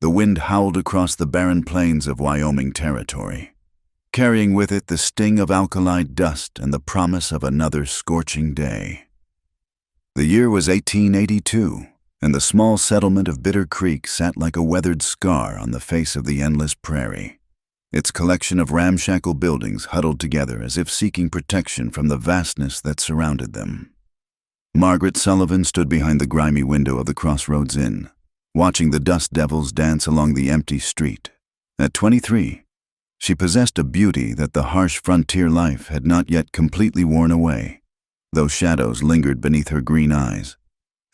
The wind howled across the barren plains of Wyoming Territory, carrying with it the sting of alkali dust and the promise of another scorching day. The year was 1882, and the small settlement of Bitter Creek sat like a weathered scar on the face of the endless prairie, its collection of ramshackle buildings huddled together as if seeking protection from the vastness that surrounded them. Margaret Sullivan stood behind the grimy window of the Crossroads Inn, watching the dust devils dance along the empty street. At 23, she possessed a beauty that the harsh frontier life had not yet completely worn away, though shadows lingered beneath her green eyes,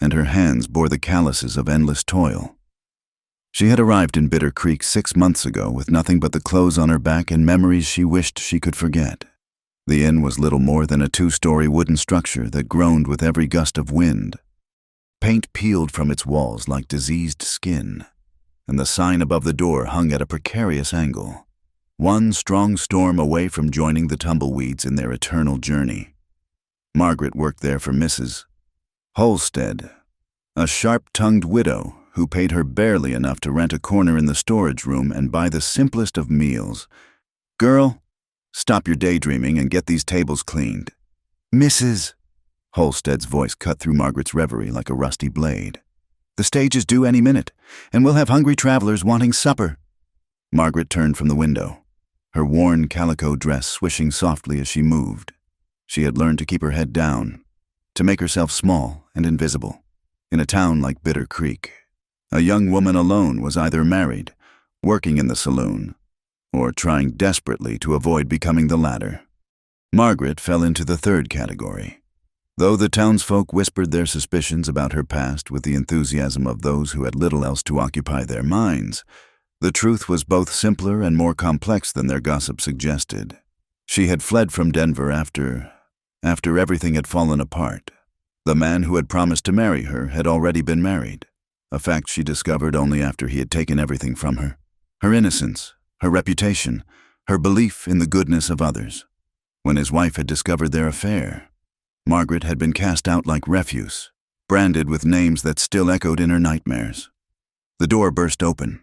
and her hands bore the calluses of endless toil. She had arrived in Bitter Creek 6 months ago with nothing but the clothes on her back and memories she wished she could forget. The inn was little more than a 2-story wooden structure that groaned with every gust of wind. Paint peeled from its walls like diseased skin, and the sign above the door hung at a precarious angle, one strong storm away from joining the tumbleweeds in their eternal journey. Margaret worked there for Mrs. Holstead, a sharp-tongued widow who paid her barely enough to rent a corner in the storage room and buy the simplest of meals. "Girl, stop your daydreaming and get these tables cleaned." "Mrs." Holstead's voice cut through Margaret's reverie like a rusty blade. "The stage is due any minute, and we'll have hungry travelers wanting supper." Margaret turned from the window, her worn calico dress swishing softly as she moved. She had learned to keep her head down, to make herself small and invisible. In a town like Bitter Creek, a young woman alone was either married, working in the saloon, or trying desperately to avoid becoming the latter. Margaret fell into the third category. Though the townsfolk whispered their suspicions about her past with the enthusiasm of those who had little else to occupy their minds, the truth was both simpler and more complex than their gossip suggested. She had fled from Denver after everything had fallen apart. The man who had promised to marry her had already been married, a fact she discovered only after he had taken everything from her: her innocence, her reputation, her belief in the goodness of others. When his wife had discovered their affair, Margaret had been cast out like refuse, branded with names that still echoed in her nightmares. The door burst open,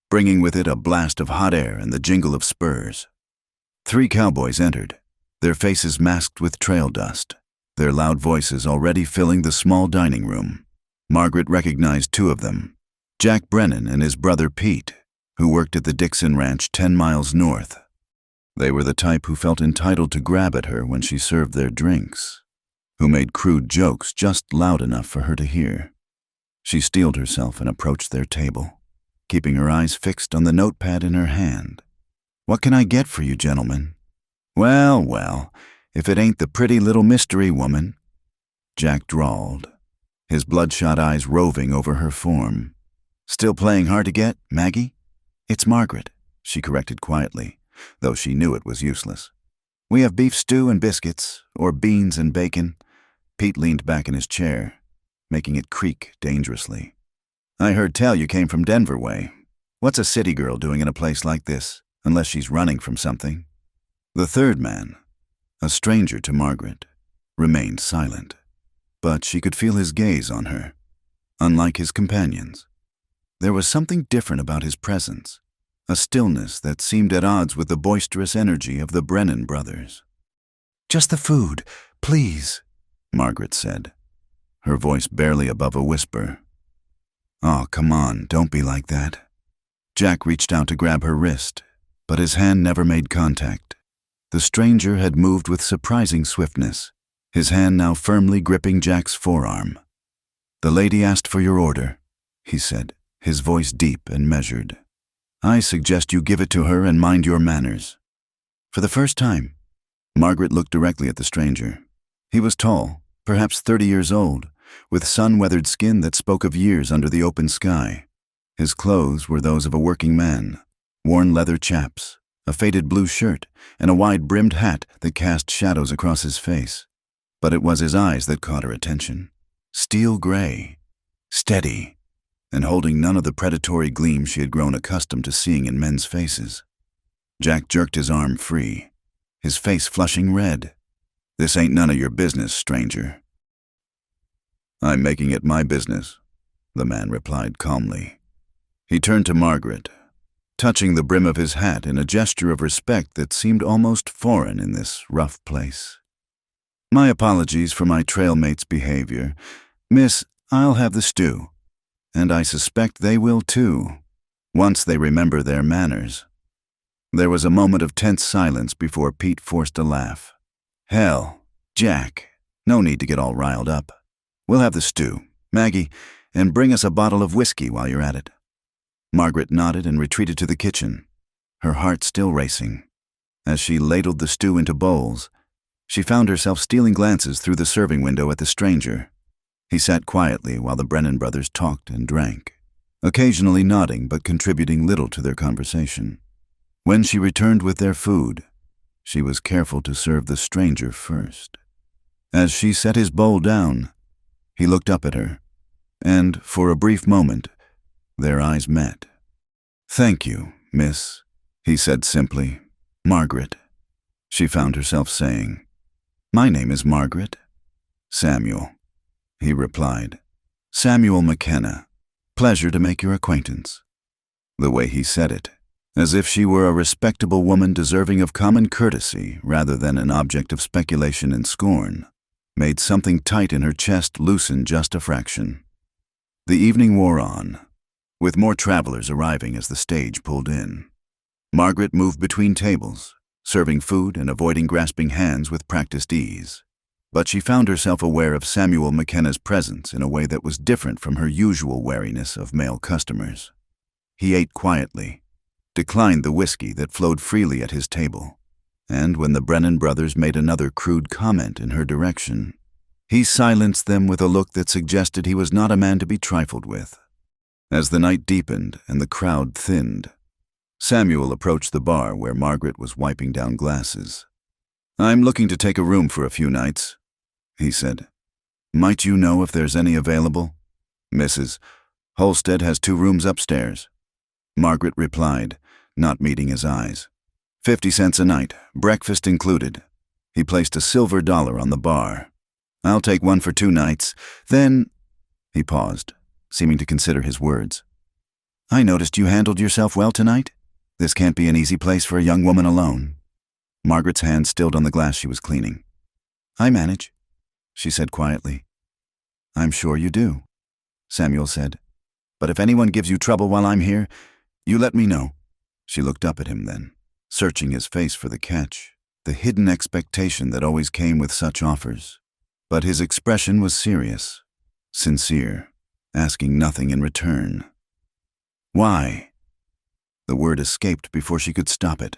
bringing with it a blast of hot air and the jingle of spurs. 3 cowboys entered, their faces masked with trail dust, their loud voices already filling the small dining room. Margaret recognized 2 of them, Jack Brennan and his brother Pete, who worked at the Dixon Ranch 10 miles north. They were the type who felt entitled to grab at her when she served their drinks, who made crude jokes just loud enough for her to hear. She steeled herself and approached their table, keeping her eyes fixed on the notepad in her hand. "What can I get for you, gentlemen?" Well, if it ain't the pretty little mystery woman," Jack drawled, his bloodshot eyes roving over her form. "Still playing hard to get, Maggie?" "It's Margaret," she corrected quietly, though she knew it was useless. "We have beef stew and biscuits, or beans and bacon." Pete leaned back in his chair, making it creak dangerously. "I heard tell you came from Denver way. What's a city girl doing in a place like this, unless she's running from something?" The third man, a stranger to Margaret, remained silent, but she could feel his gaze on her. Unlike his companions, there was something different about his presence, a stillness that seemed at odds with the boisterous energy of the Brennan brothers. "Just the food, please," Margaret said, her voice barely above a whisper. "Oh, come on, don't be like that." Jack reached out to grab her wrist, but his hand never made contact. The stranger had moved with surprising swiftness, his hand now firmly gripping Jack's forearm. "The lady asked for your order," he said, his voice deep and measured. "I suggest you give it to her and mind your manners." For the first time, Margaret looked directly at the stranger. He was tall, perhaps 30 years old, with sun-weathered skin that spoke of years under the open sky. His clothes were those of a working man, worn leather chaps, a faded blue shirt, and a wide-brimmed hat that cast shadows across his face. But it was his eyes that caught her attention. Steel gray, steady, and holding none of the predatory gleam she had grown accustomed to seeing in men's faces. Jack jerked his arm free, his face flushing red. "This ain't none of your business, stranger." "I'm making it my business," the man replied calmly. He turned to Margaret, touching the brim of his hat in a gesture of respect that seemed almost foreign in this rough place. "My apologies for my trailmate's behavior. Miss, I'll have the stew. And I suspect they will too, once they remember their manners." There was a moment of tense silence before Pete forced a laugh. "Hell, Jack, no need to get all riled up. We'll have the stew, Maggie, and bring us a bottle of whiskey while you're at it." Margaret nodded and retreated to the kitchen, her heart still racing. As she ladled the stew into bowls, she found herself stealing glances through the serving window at the stranger. He sat quietly while the Brennan brothers talked and drank, occasionally nodding but contributing little to their conversation. When she returned with their food, she was careful to serve the stranger first. As she set his bowl down, he looked up at her, and for a brief moment, their eyes met. "Thank you, miss," he said simply. "Margaret," she found herself saying. "My name is Margaret." "Samuel," he replied. "Samuel McKenna. Pleasure to make your acquaintance." The way he said it, as if she were a respectable woman deserving of common courtesy rather than an object of speculation and scorn, made something tight in her chest loosen just a fraction. The evening wore on, with more travelers arriving as the stage pulled in. Margaret moved between tables, serving food and avoiding grasping hands with practiced ease. But she found herself aware of Samuel McKenna's presence in a way that was different from her usual wariness of male customers. He ate quietly, declined the whiskey that flowed freely at his table, and when the Brennan brothers made another crude comment in her direction, he silenced them with a look that suggested he was not a man to be trifled with. As the night deepened and the crowd thinned, Samuel approached the bar where Margaret was wiping down glasses. "I'm looking to take a room for a few nights," he said. "Might you know if there's any available?" "Mrs. Holstead has 2 rooms upstairs," Margaret replied, not meeting his eyes. 50 cents a night, breakfast included." He placed a silver dollar on the bar. "I'll take one for 2 nights. Then—" He paused, seeming to consider his words. "I noticed you handled yourself well tonight. This can't be an easy place for a young woman alone." Margaret's hand stilled on the glass she was cleaning. "I manage," she said quietly. "I'm sure you do," Samuel said. "But if anyone gives you trouble while I'm here, you let me know." She looked up at him then, searching his face for the catch, the hidden expectation that always came with such offers. But his expression was serious, sincere, asking nothing in return. "Why?" The word escaped before she could stop it.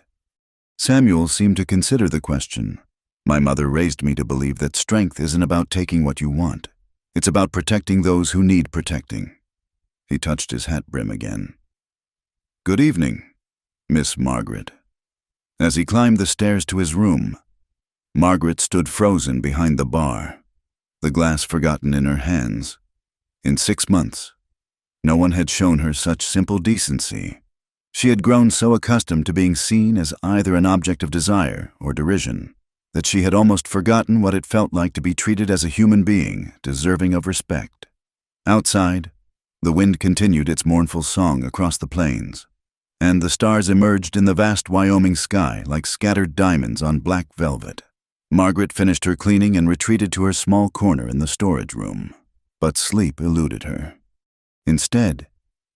Samuel seemed to consider the question. "My mother raised me to believe that strength isn't about taking what you want. It's about protecting those who need protecting." He touched his hat brim again. "Good evening, Miss Margaret." As he climbed the stairs to his room, Margaret stood frozen behind the bar, the glass forgotten in her hands. In 6 months, no one had shown her such simple decency. She had grown so accustomed to being seen as either an object of desire or derision that she had almost forgotten what it felt like to be treated as a human being deserving of respect. Outside, the wind continued its mournful song across the plains, and the stars emerged in the vast Wyoming sky like scattered diamonds on black velvet. Margaret finished her cleaning and retreated to her small corner in the storage room, but sleep eluded her. Instead,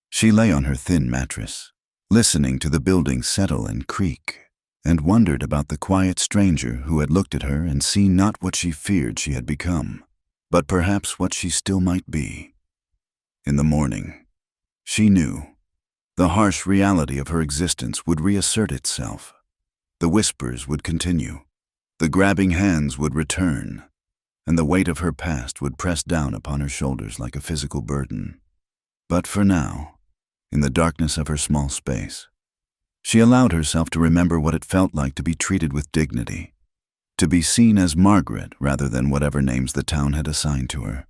she lay on her thin mattress, listening to the building settle and creak, and wondered about the quiet stranger who had looked at her and seen not what she feared she had become, but perhaps what she still might be. In the morning, she knew the harsh reality of her existence would reassert itself. The whispers would continue, the grabbing hands would return, and the weight of her past would press down upon her shoulders like a physical burden. But for now, in the darkness of her small space, she allowed herself to remember what it felt like to be treated with dignity, to be seen as Margaret rather than whatever names the town had assigned to her.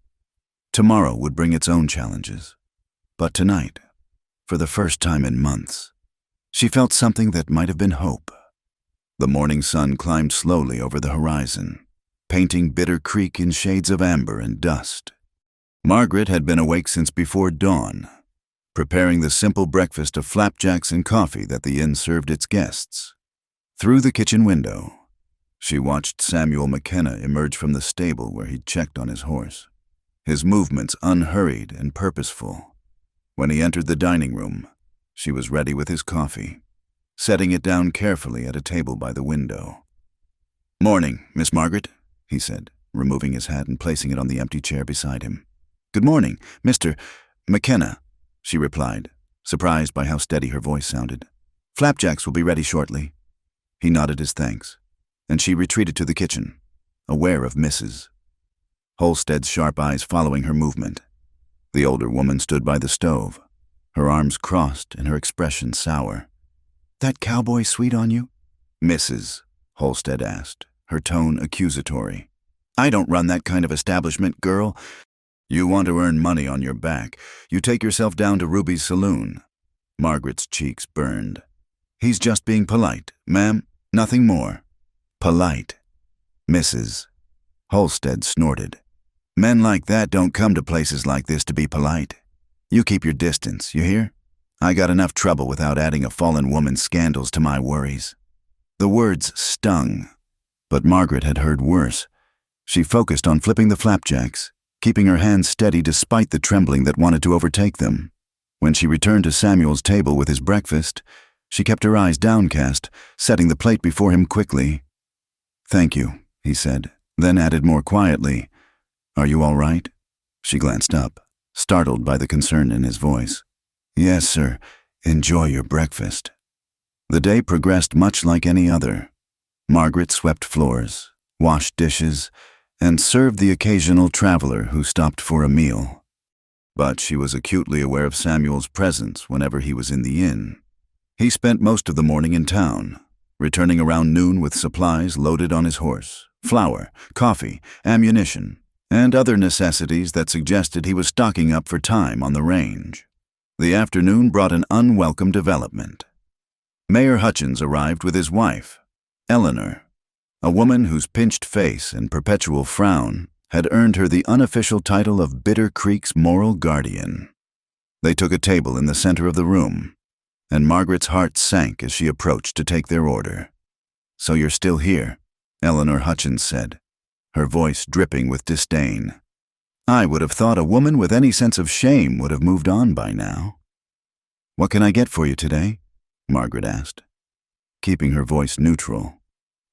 Tomorrow would bring its own challenges, but tonight, for the first time in months, she felt something that might have been hope. The morning sun climbed slowly over the horizon, painting Bitter Creek in shades of amber and dust. Margaret had been awake since before dawn, preparing the simple breakfast of flapjacks and coffee that the inn served its guests. Through the kitchen window, she watched Samuel McKenna emerge from the stable where he'd checked on his horse, his movements unhurried and purposeful. When he entered the dining room, she was ready with his coffee, setting it down carefully at a table by the window. "Morning, Miss Margaret," he said, removing his hat and placing it on the empty chair beside him. "Good morning, Mr. McKenna," she replied, surprised by how steady her voice sounded. "Flapjacks will be ready shortly." He nodded his thanks, and she retreated to the kitchen, aware of Mrs. Holstead's sharp eyes following her movement. The older woman stood by the stove, her arms crossed and her expression sour. "That cowboy sweet on you?" Mrs. Holstead asked, her tone accusatory. "I don't run that kind of establishment, girl. You want to earn money on your back. You take yourself down to Ruby's saloon." Margaret's cheeks burned. "He's just being polite, ma'am, nothing more." "Polite?" Mrs. Holstead snorted. "Men like that don't come to places like this to be polite. You keep your distance, you hear? I got enough trouble without adding a fallen woman's scandals to my worries." The words stung, but Margaret had heard worse. She focused on flipping the flapjacks, keeping her hands steady despite the trembling that wanted to overtake them. When she returned to Samuel's table with his breakfast, she kept her eyes downcast, setting the plate before him quickly. "Thank you," he said, then added more quietly, "Are you all right?" She glanced up, startled by the concern in his voice. "Yes, sir. Enjoy your breakfast." The day progressed much like any other. Margaret swept floors, washed dishes, and served the occasional traveler who stopped for a meal. But she was acutely aware of Samuel's presence whenever he was in the inn. He spent most of the morning in town, returning around noon with supplies loaded on his horse, flour, coffee, ammunition, and other necessities that suggested he was stocking up for time on the range. The afternoon brought an unwelcome development. Mayor Hutchins arrived with his wife, Eleanor, a woman whose pinched face and perpetual frown had earned her the unofficial title of Bitter Creek's moral guardian. They took a table in the center of the room, and Margaret's heart sank as she approached to take their order. "So you're still here," Eleanor Hutchins said, her voice dripping with disdain. "I would have thought a woman with any sense of shame would have moved on by now." "What can I get for you today?" Margaret asked, keeping her voice neutral.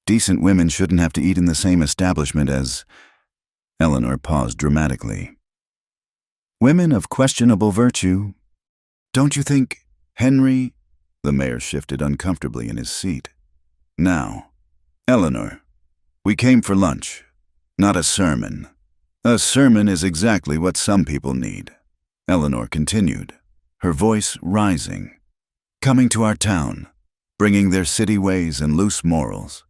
"Decent women shouldn't have to eat in the same establishment as—" Eleanor paused dramatically. "Women of questionable virtue. Don't you think, Henry—" The mayor shifted uncomfortably in his seat. "Now, Eleanor, we came for lunch, not a sermon. A sermon is exactly what some people need," Eleanor continued, her voice rising. "Coming to our town, bringing their city ways and loose morals.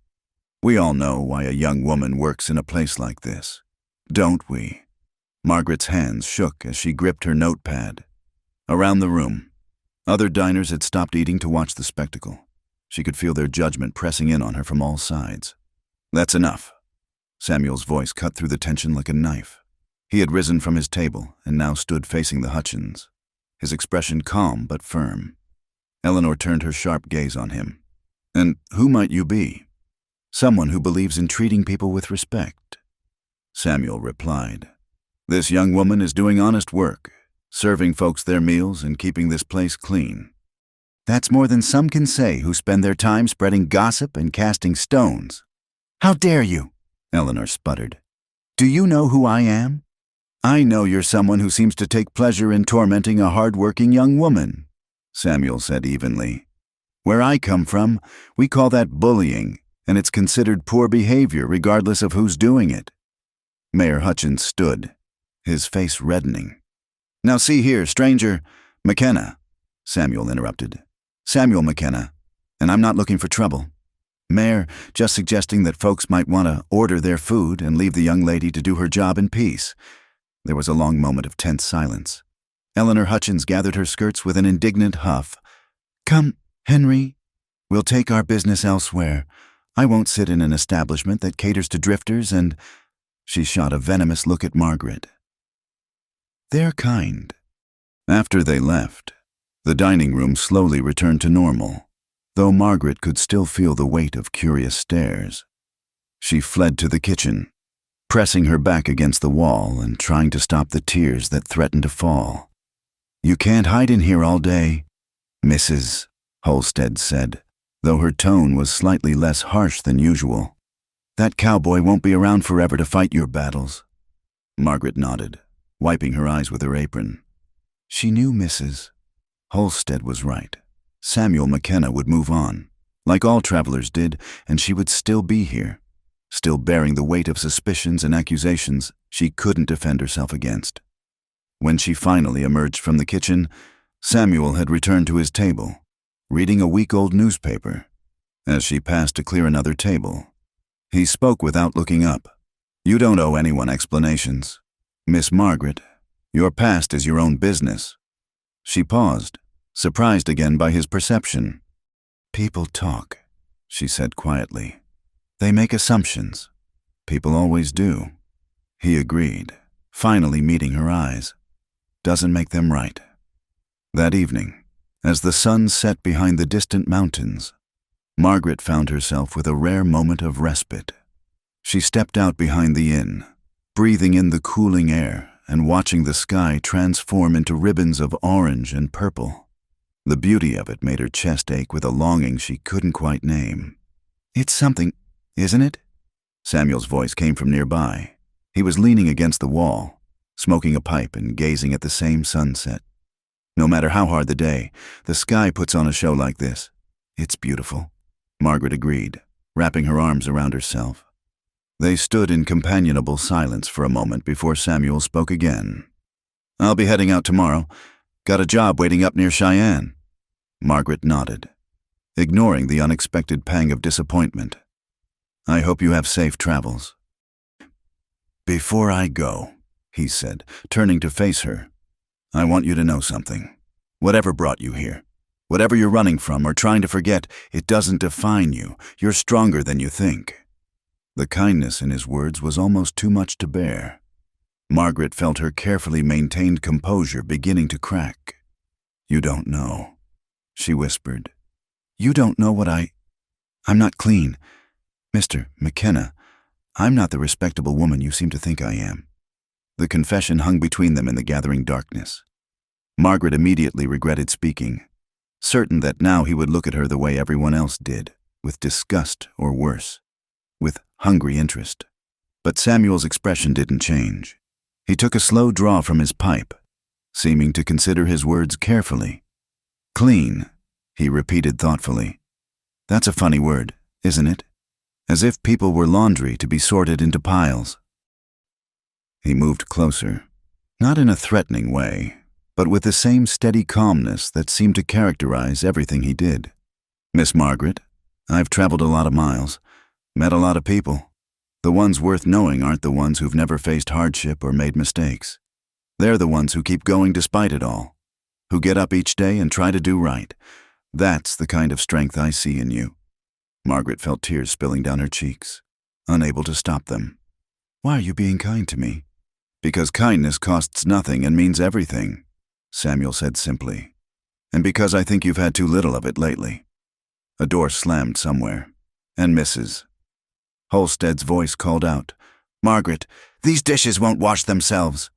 We all know why a young woman works in a place like this, don't we?" Margaret's hands shook as she gripped her notepad. Around the room, other diners had stopped eating to watch the spectacle. She could feel their judgment pressing in on her from all sides. "That's enough." Samuel's voice cut through the tension like a knife. He had risen from his table and now stood facing the Hutchins, his expression calm but firm. Eleanor turned her sharp gaze on him. "And who might you be?" "Someone who believes in treating people with respect," Samuel replied. "This young woman is doing honest work, serving folks their meals and keeping this place clean." "That's more than some can say who spend their time spreading gossip and casting stones." "How dare you?" Eleanor sputtered. "Do you know who I am?" "I know you're someone who seems to take pleasure in tormenting a hard-working young woman," Samuel said evenly. "Where I come from, we call that bullying, and it's considered poor behavior regardless of who's doing it." Mayor Hutchins stood, his face reddening. "Now see here, stranger, McKenna," Samuel interrupted. "Samuel McKenna, and I'm not looking for trouble. Mayor, just suggesting that folks might want to order their food and leave the young lady to do her job in peace." There was a long moment of tense silence. Eleanor Hutchins gathered her skirts with an indignant huff. "Come, Henry. We'll take our business elsewhere. I won't sit in an establishment that caters to drifters and—" She shot a venomous look at Margaret. "They're kind." After they left, The dining room slowly returned to normal, though Margaret could still feel the weight of curious stares. She fled to the kitchen, pressing her back against the wall and trying to stop the tears that threatened to fall. "You can't hide in here all day, Mrs. Holstead said, though her tone was slightly less harsh than usual. "That cowboy won't be around forever to fight your battles." Margaret nodded, wiping her eyes with her apron. She knew Mrs. Holstead was right. Samuel McKenna would move on, like all travelers did, and she would still be here, still bearing the weight of suspicions and accusations she couldn't defend herself against. When she finally emerged from the kitchen, Samuel had returned to his table, reading a week-old newspaper. As she passed to clear another table, he spoke without looking up. "You don't owe anyone explanations. Miss Margaret, your past is your own business." She paused, surprised again by his perception. "People talk," she said quietly. "They make assumptions. People always do." He agreed, finally meeting her eyes. "Doesn't make them right." That evening, as the sun set behind the distant mountains, Margaret found herself with a rare moment of respite. She stepped out behind the inn, breathing in the cooling air and watching the sky transform into ribbons of orange and purple. The beauty of it made her chest ache with a longing she couldn't quite name. "It's something, isn't it?" Samuel's voice came from nearby. He was leaning against the wall, smoking a pipe and gazing at the same sunset. "No matter how hard the day, the sky puts on a show like this. It's beautiful," Margaret agreed, wrapping her arms around herself. They stood in companionable silence for a moment before Samuel spoke again. "I'll be heading out tomorrow. Got a job waiting up near Cheyenne." Margaret nodded, ignoring the unexpected pang of disappointment. "I hope you have safe travels." "Before I go," he said, turning to face her, "I want you to know something. Whatever brought you here, whatever you're running from or trying to forget, it doesn't define you. You're stronger than you think." The kindness in his words was almost too much to bear. Margaret felt her carefully maintained composure beginning to crack. "You don't know," she whispered. "You don't know what I'm not clean. Mr. McKenna, I'm not the respectable woman you seem to think I am." The confession hung between them in the gathering darkness. Margaret immediately regretted speaking, certain that now he would look at her the way everyone else did, with disgust or worse, with hungry interest. But Samuel's expression didn't change. He took a slow draw from his pipe, seeming to consider his words carefully. "Clean," he repeated thoughtfully. "That's a funny word, isn't it? As if people were laundry to be sorted into piles." He moved closer, not in a threatening way, but with the same steady calmness that seemed to characterize everything he did. "Miss Margaret, I've traveled a lot of miles, met a lot of people. The ones worth knowing aren't the ones who've never faced hardship or made mistakes. They're the ones who keep going despite it all, who get up each day and try to do right. That's the kind of strength I see in you." Margaret felt tears spilling down her cheeks, unable to stop them. "Why are you being kind to me?" "Because kindness costs nothing and means everything," Samuel said simply. "And because I think you've had too little of it lately." A door slammed somewhere, and Mrs. Holstead's voice called out, "Margaret, these dishes won't wash themselves."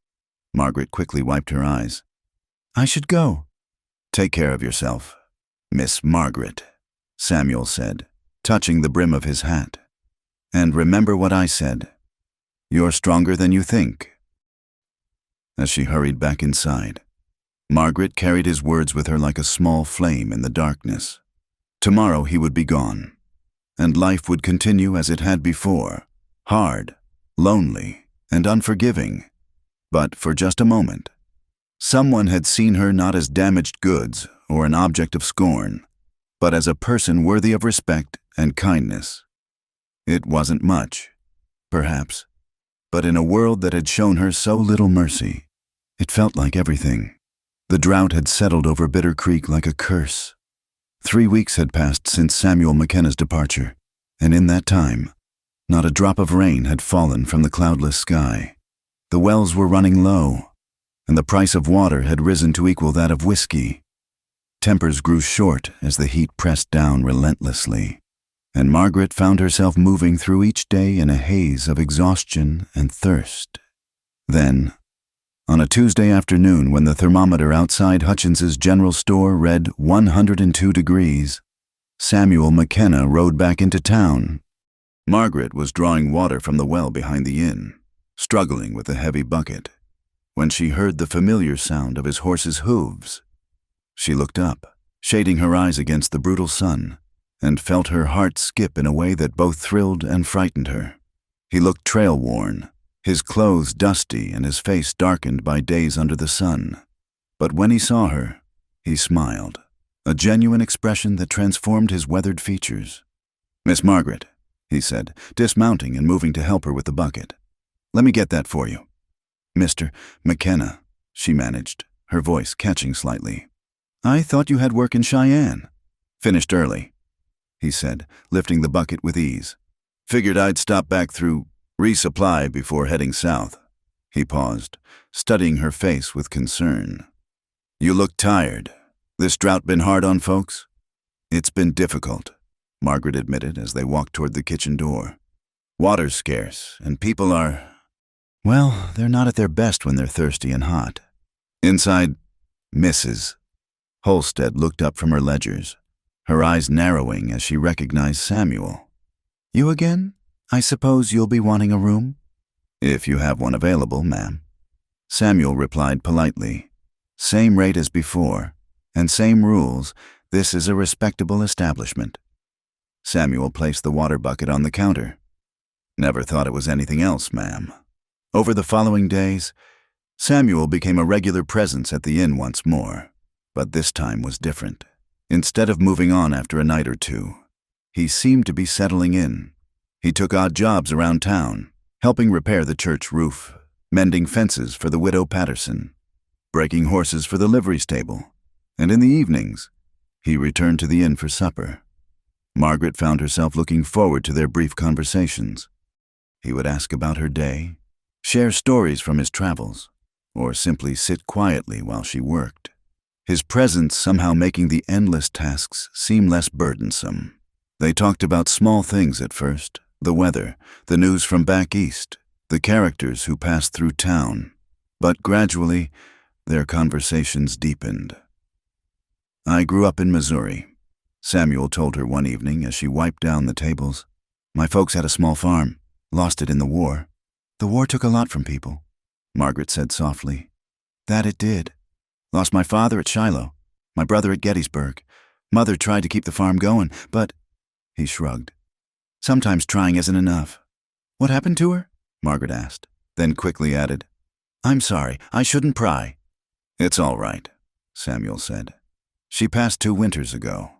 Margaret quickly wiped her eyes. "I should go." "Take care of yourself, Miss Margaret," Samuel said, touching the brim of his hat. "And remember what I said. You're stronger than you think." As she hurried back inside, Margaret carried his words with her like a small flame in the darkness. Tomorrow he would be gone, and life would continue as it had before, hard, lonely, and unforgiving. But for just a moment, someone had seen her not as damaged goods or an object of scorn, but as a person worthy of respect and kindness. It wasn't much, perhaps, but in a world that had shown her so little mercy, it felt like everything. The drought had settled over Bitter Creek like a curse. 3 weeks had passed since Samuel McKenna's departure, and in that time, not a drop of rain had fallen from the cloudless sky. The wells were running low, and the price of water had risen to equal that of whiskey. Tempers grew short as the heat pressed down relentlessly, and Margaret found herself moving through each day in a haze of exhaustion and thirst. Then, on a Tuesday afternoon when the thermometer outside Hutchins's general store read 102 degrees, Samuel McKenna rode back into town. Margaret was drawing water from the well behind the inn, struggling with a heavy bucket, when she heard the familiar sound of his horse's hooves. She looked up, shading her eyes against the brutal sun, and felt her heart skip in a way that both thrilled and frightened her. He looked trail-worn, his clothes dusty and his face darkened by days under the sun. But when he saw her, he smiled, a genuine expression that transformed his weathered features. "Miss Margaret," he said, dismounting and moving to help her with the bucket. "Let me get that for you." "Mr. McKenna," she managed, her voice catching slightly. "I thought you had work in Cheyenne." "Finished early," he said, lifting the bucket with ease. "Figured I'd stop back through resupply before heading south." He paused, studying her face with concern. "You look tired. This drought been hard on folks?" "It's been difficult," Margaret admitted as they walked toward the kitchen door. "Water's scarce, and people are, well, they're not at their best when they're thirsty and hot." Inside, Mrs. Holstead looked up from her ledgers, her eyes narrowing as she recognized Samuel. "You again? I suppose you'll be wanting a room?" "If you have one available, ma'am." Samuel replied politely. "Same rate as before, and same rules. This is a respectable establishment." Samuel placed the water bucket on the counter. "Never thought it was anything else, ma'am." Over the following days, Samuel became a regular presence at the inn once more. But this time was different. Instead of moving on after a night or two, he seemed to be settling in. He took odd jobs around town, helping repair the church roof, mending fences for the widow Patterson, breaking horses for the livery stable, and in the evenings, he returned to the inn for supper. Margaret found herself looking forward to their brief conversations. He would ask about her day, share stories from his travels, or simply sit quietly while she worked. His presence somehow making the endless tasks seem less burdensome. They talked about small things at first, the weather, the news from back east, the characters who passed through town. But gradually, their conversations deepened. "I grew up in Missouri," Samuel told her one evening as she wiped down the tables. "My folks had a small farm, lost it in the war." "The war took a lot from people," Margaret said softly. "That it did. Lost my father at Shiloh, my brother at Gettysburg. Mother tried to keep the farm going, but—" he shrugged. "Sometimes trying isn't enough." "What happened to her?" Margaret asked, then quickly added, "I'm sorry, I shouldn't pry." "It's all right," Samuel said. "She passed 2 winters ago.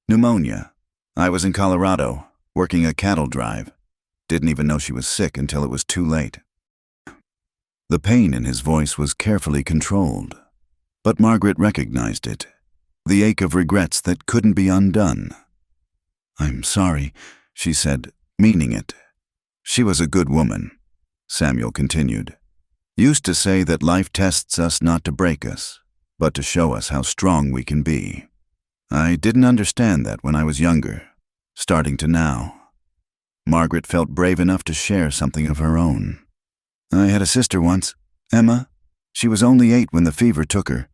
Pneumonia. I was in Colorado, working a cattle drive. Didn't even know she was sick until it was too late." The pain in his voice was carefully controlled, but Margaret recognized it, the ache of regrets that couldn't be undone. "I'm sorry," she said, meaning it. "She was a good woman," Samuel continued. "Used to say that life tests us not to break us, but to show us how strong we can be. I didn't understand that when I was younger, starting to now." Margaret felt brave enough to share something of her own. "I had a sister once, Emma. She was only 8 when the fever took her.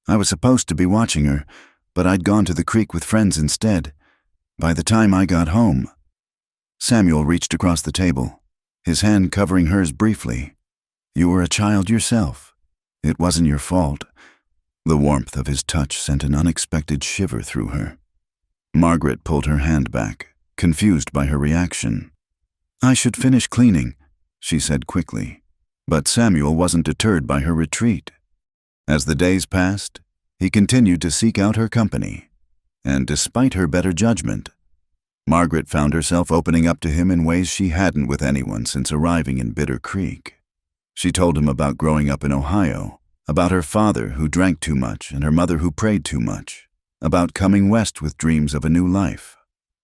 I was supposed to be watching her, but I'd gone to the creek with friends instead. By the time I got home—" Samuel reached across the table, his hand covering hers briefly. "You were a child yourself. It wasn't your fault." The warmth of his touch sent an unexpected shiver through her. Margaret pulled her hand back, confused by her reaction. "I should finish cleaning," she said quickly, but Samuel wasn't deterred by her retreat. As the days passed, he continued to seek out her company, and despite her better judgment, Margaret found herself opening up to him in ways she hadn't with anyone since arriving in Bitter Creek. She told him about growing up in Ohio, about her father who drank too much and her mother who prayed too much, about coming west with dreams of a new life,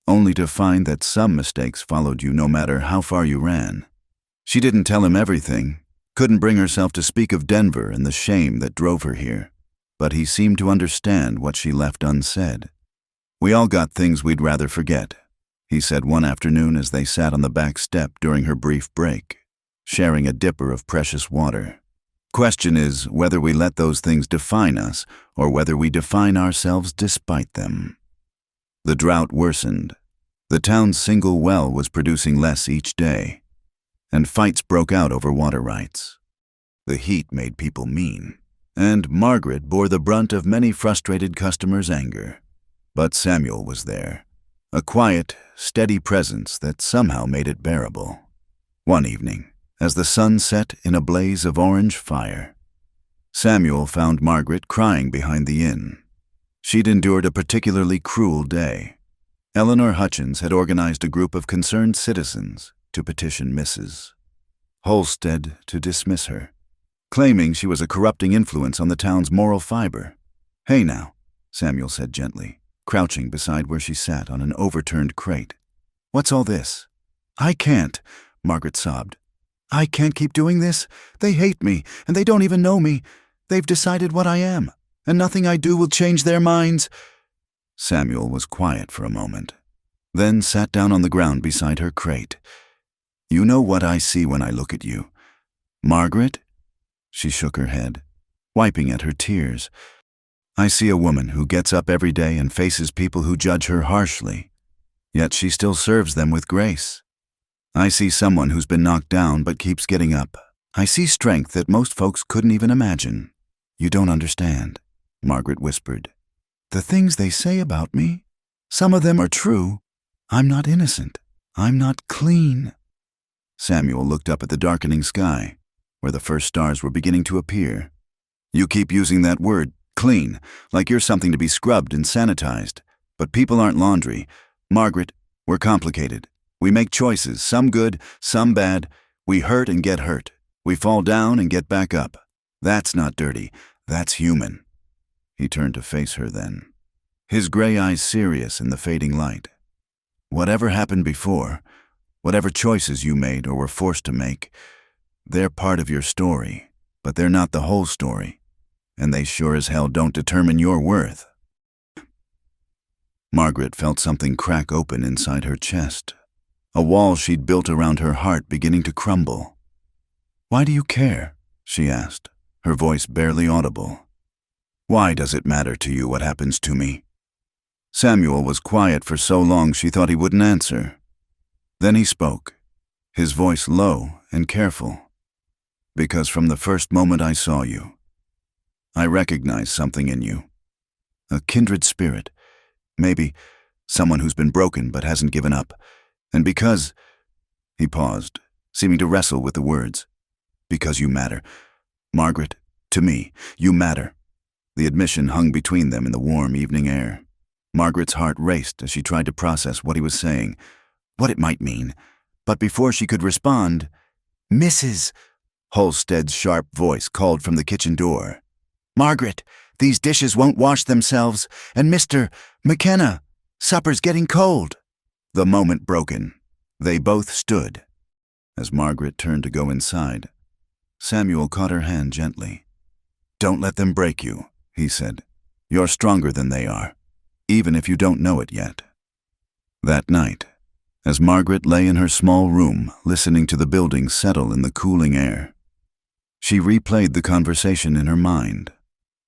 only to find that some mistakes followed you no matter how far you ran. She didn't tell him everything, couldn't bring herself to speak of Denver and the shame that drove her here. but he seemed to understand what she left unsaid. "We all got things we'd rather forget," he said one afternoon as they sat on the back step during her brief break, sharing a dipper of precious water. "Question is whether we let those things define us or whether we define ourselves despite them." The drought worsened. The town's single well was producing less each day, and fights broke out over water rights. The heat made people mean, and Margaret bore the brunt of many frustrated customers' anger. But Samuel was there, a quiet, steady presence that somehow made it bearable. One evening, as the sun set in a blaze of orange fire, Samuel found Margaret crying behind the inn. She'd endured a particularly cruel day. Eleanor Hutchins had organized a group of concerned citizens to petition Mrs. Holstead to dismiss her, claiming she was a corrupting influence on the town's moral fiber. "Hey now," Samuel said gently, crouching beside where she sat on an overturned crate. "What's all this?" "I can't," Margaret sobbed. "I can't keep doing this. They hate me, and they don't even know me. They've decided what I am, and nothing I do will change their minds." Samuel was quiet for a moment, then sat down on the ground beside her crate. "You know what I see when I look at you, Margaret?" She shook her head, wiping at her tears. "I see a woman who gets up every day and faces people who judge her harshly, yet she still serves them with grace. I see someone who's been knocked down but keeps getting up. I see strength that most folks couldn't even imagine." "You don't understand," Margaret whispered. "The things they say about me, some of them are true. I'm not innocent. I'm not clean." Samuel looked up at the darkening sky, where the first stars were beginning to appear. "You keep using that word, clean, like you're something to be scrubbed and sanitized. But people aren't laundry. Margaret, we're complicated. We make choices, some good, some bad. We hurt and get hurt. We fall down and get back up. That's not dirty. That's human." He turned to face her then, his gray eyes serious in the fading light. "Whatever happened before, whatever choices you made or were forced to make, they're part of your story, but they're not the whole story, and they sure as hell don't determine your worth." Margaret felt something crack open inside her chest, a wall she'd built around her heart beginning to crumble. "Why do you care?" she asked, her voice barely audible. "Why does it matter to you what happens to me?" Samuel was quiet for so long she thought he wouldn't answer. Then he spoke, his voice low and careful. "Because from the first moment I saw you, I recognized something in you. A kindred spirit, maybe someone who's been broken but hasn't given up. And because—" He paused, seeming to wrestle with the words. "Because you matter. Margaret, to me, you matter." The admission hung between them in the warm evening air. Margaret's heart raced as she tried to process what he was saying, what it might mean. But before she could respond, "Mrs." Holstead's sharp voice called from the kitchen door. "Margaret, these dishes won't wash themselves, and Mr. McKenna, supper's getting cold." The moment broken, they both stood. As Margaret turned to go inside, Samuel caught her hand gently. "Don't let them break you," he said. "You're stronger than they are, even if you don't know it yet." That night, as Margaret lay in her small room listening to the building settle in the cooling air, she replayed the conversation in her mind.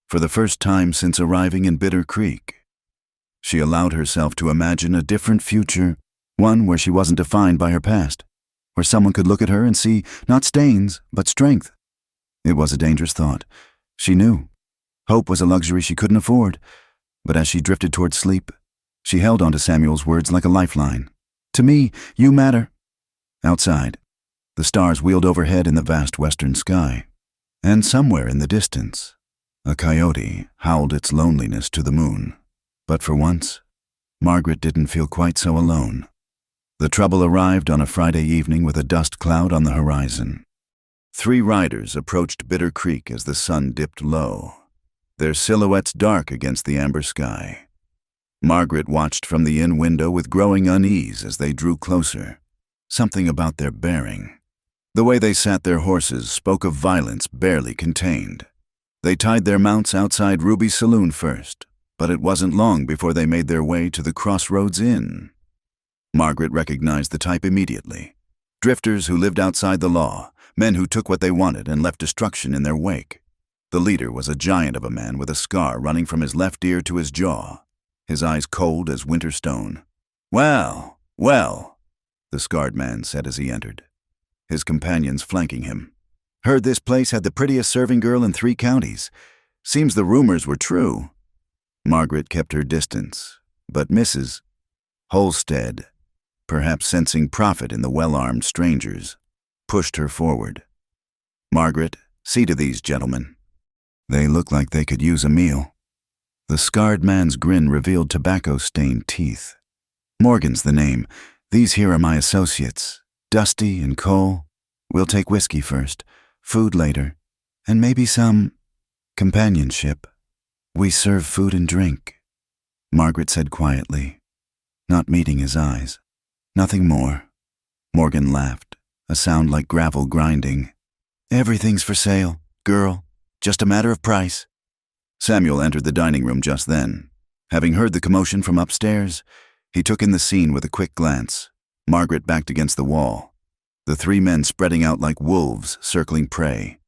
For the first time since arriving in Bitter Creek, she allowed herself to imagine a different future, one where she wasn't defined by her past, where someone could look at her and see not stains, but strength. It was a dangerous thought. She knew. Hope was a luxury she couldn't afford, but as she drifted toward sleep, she held on to Samuel's words like a lifeline. "To me, you matter." Outside, the stars wheeled overhead in the vast western sky, and somewhere in the distance, a coyote howled its loneliness to the moon. But for once, Margaret didn't feel quite so alone. The trouble arrived on a Friday evening with a dust cloud on the horizon. 3 riders approached Bitter Creek as the sun dipped low, their silhouettes dark against the amber sky. Margaret watched from the inn window with growing unease as they drew closer. Something about their bearing, the way they sat their horses, spoke of violence barely contained. They tied their mounts outside Ruby's saloon first, but it wasn't long before they made their way to the Crossroads Inn. Margaret recognized the type immediately. Drifters who lived outside the law, men who took what they wanted and left destruction in their wake. The leader was a giant of a man with a scar running from his left ear to his jaw, his eyes cold as winter stone. "Well, well," the scarred man said as he entered, his companions flanking him. "Heard this place had the prettiest serving girl in 3 counties. Seems the rumors were true." Margaret kept her distance, but Mrs. Holstead, perhaps sensing profit in the well-armed strangers, pushed her forward. "Margaret, see to these gentlemen. They look like they could use a meal." The scarred man's grin revealed tobacco-stained teeth. "Morgan's the name. These here are my associates, Dusty and Cole. We'll take whiskey first, food later, and maybe some companionship. We serve food and drink," Margaret said quietly, not meeting his eyes. "Nothing more." Morgan laughed, a sound like gravel grinding. "Everything's for sale, girl. Just a matter of price." Samuel entered the dining room just then. Having heard the commotion from upstairs, he took in the scene with a quick glance. Margaret backed against the wall, the 3 men spreading out like wolves circling prey.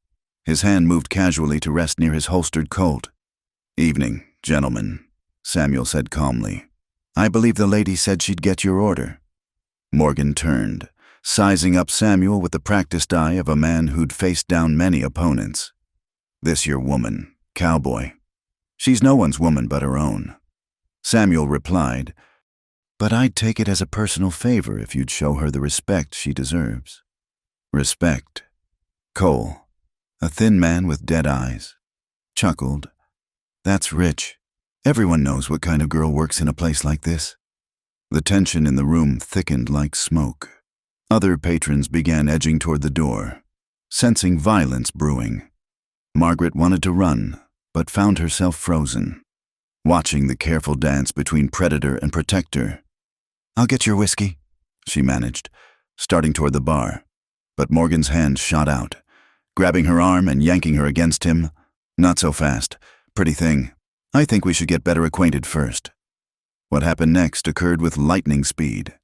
His hand moved casually to rest near his holstered Colt. "Evening, gentlemen," Samuel said calmly. "I believe the lady said she'd get your order." Morgan turned, sizing up Samuel with the practiced eye of a man who'd faced down many opponents. "This your woman, cowboy. She's no one's woman but her own." Samuel replied, "But I'd take it as a personal favor if you'd show her the respect she deserves." "Respect?" Cole, a thin man with dead eyes, chuckled. "That's rich. Everyone knows what kind of girl works in a place like this." The tension in the room thickened like smoke. Other patrons began edging toward the door, sensing violence brewing. Margaret wanted to run, but found herself frozen, watching the careful dance between predator and protector. "I'll get your whiskey," she managed, starting toward the bar. But Morgan's hand shot out, grabbing her arm and yanking her against him. "Not so fast, pretty thing. I think we should get better acquainted first." What happened next occurred with lightning speed.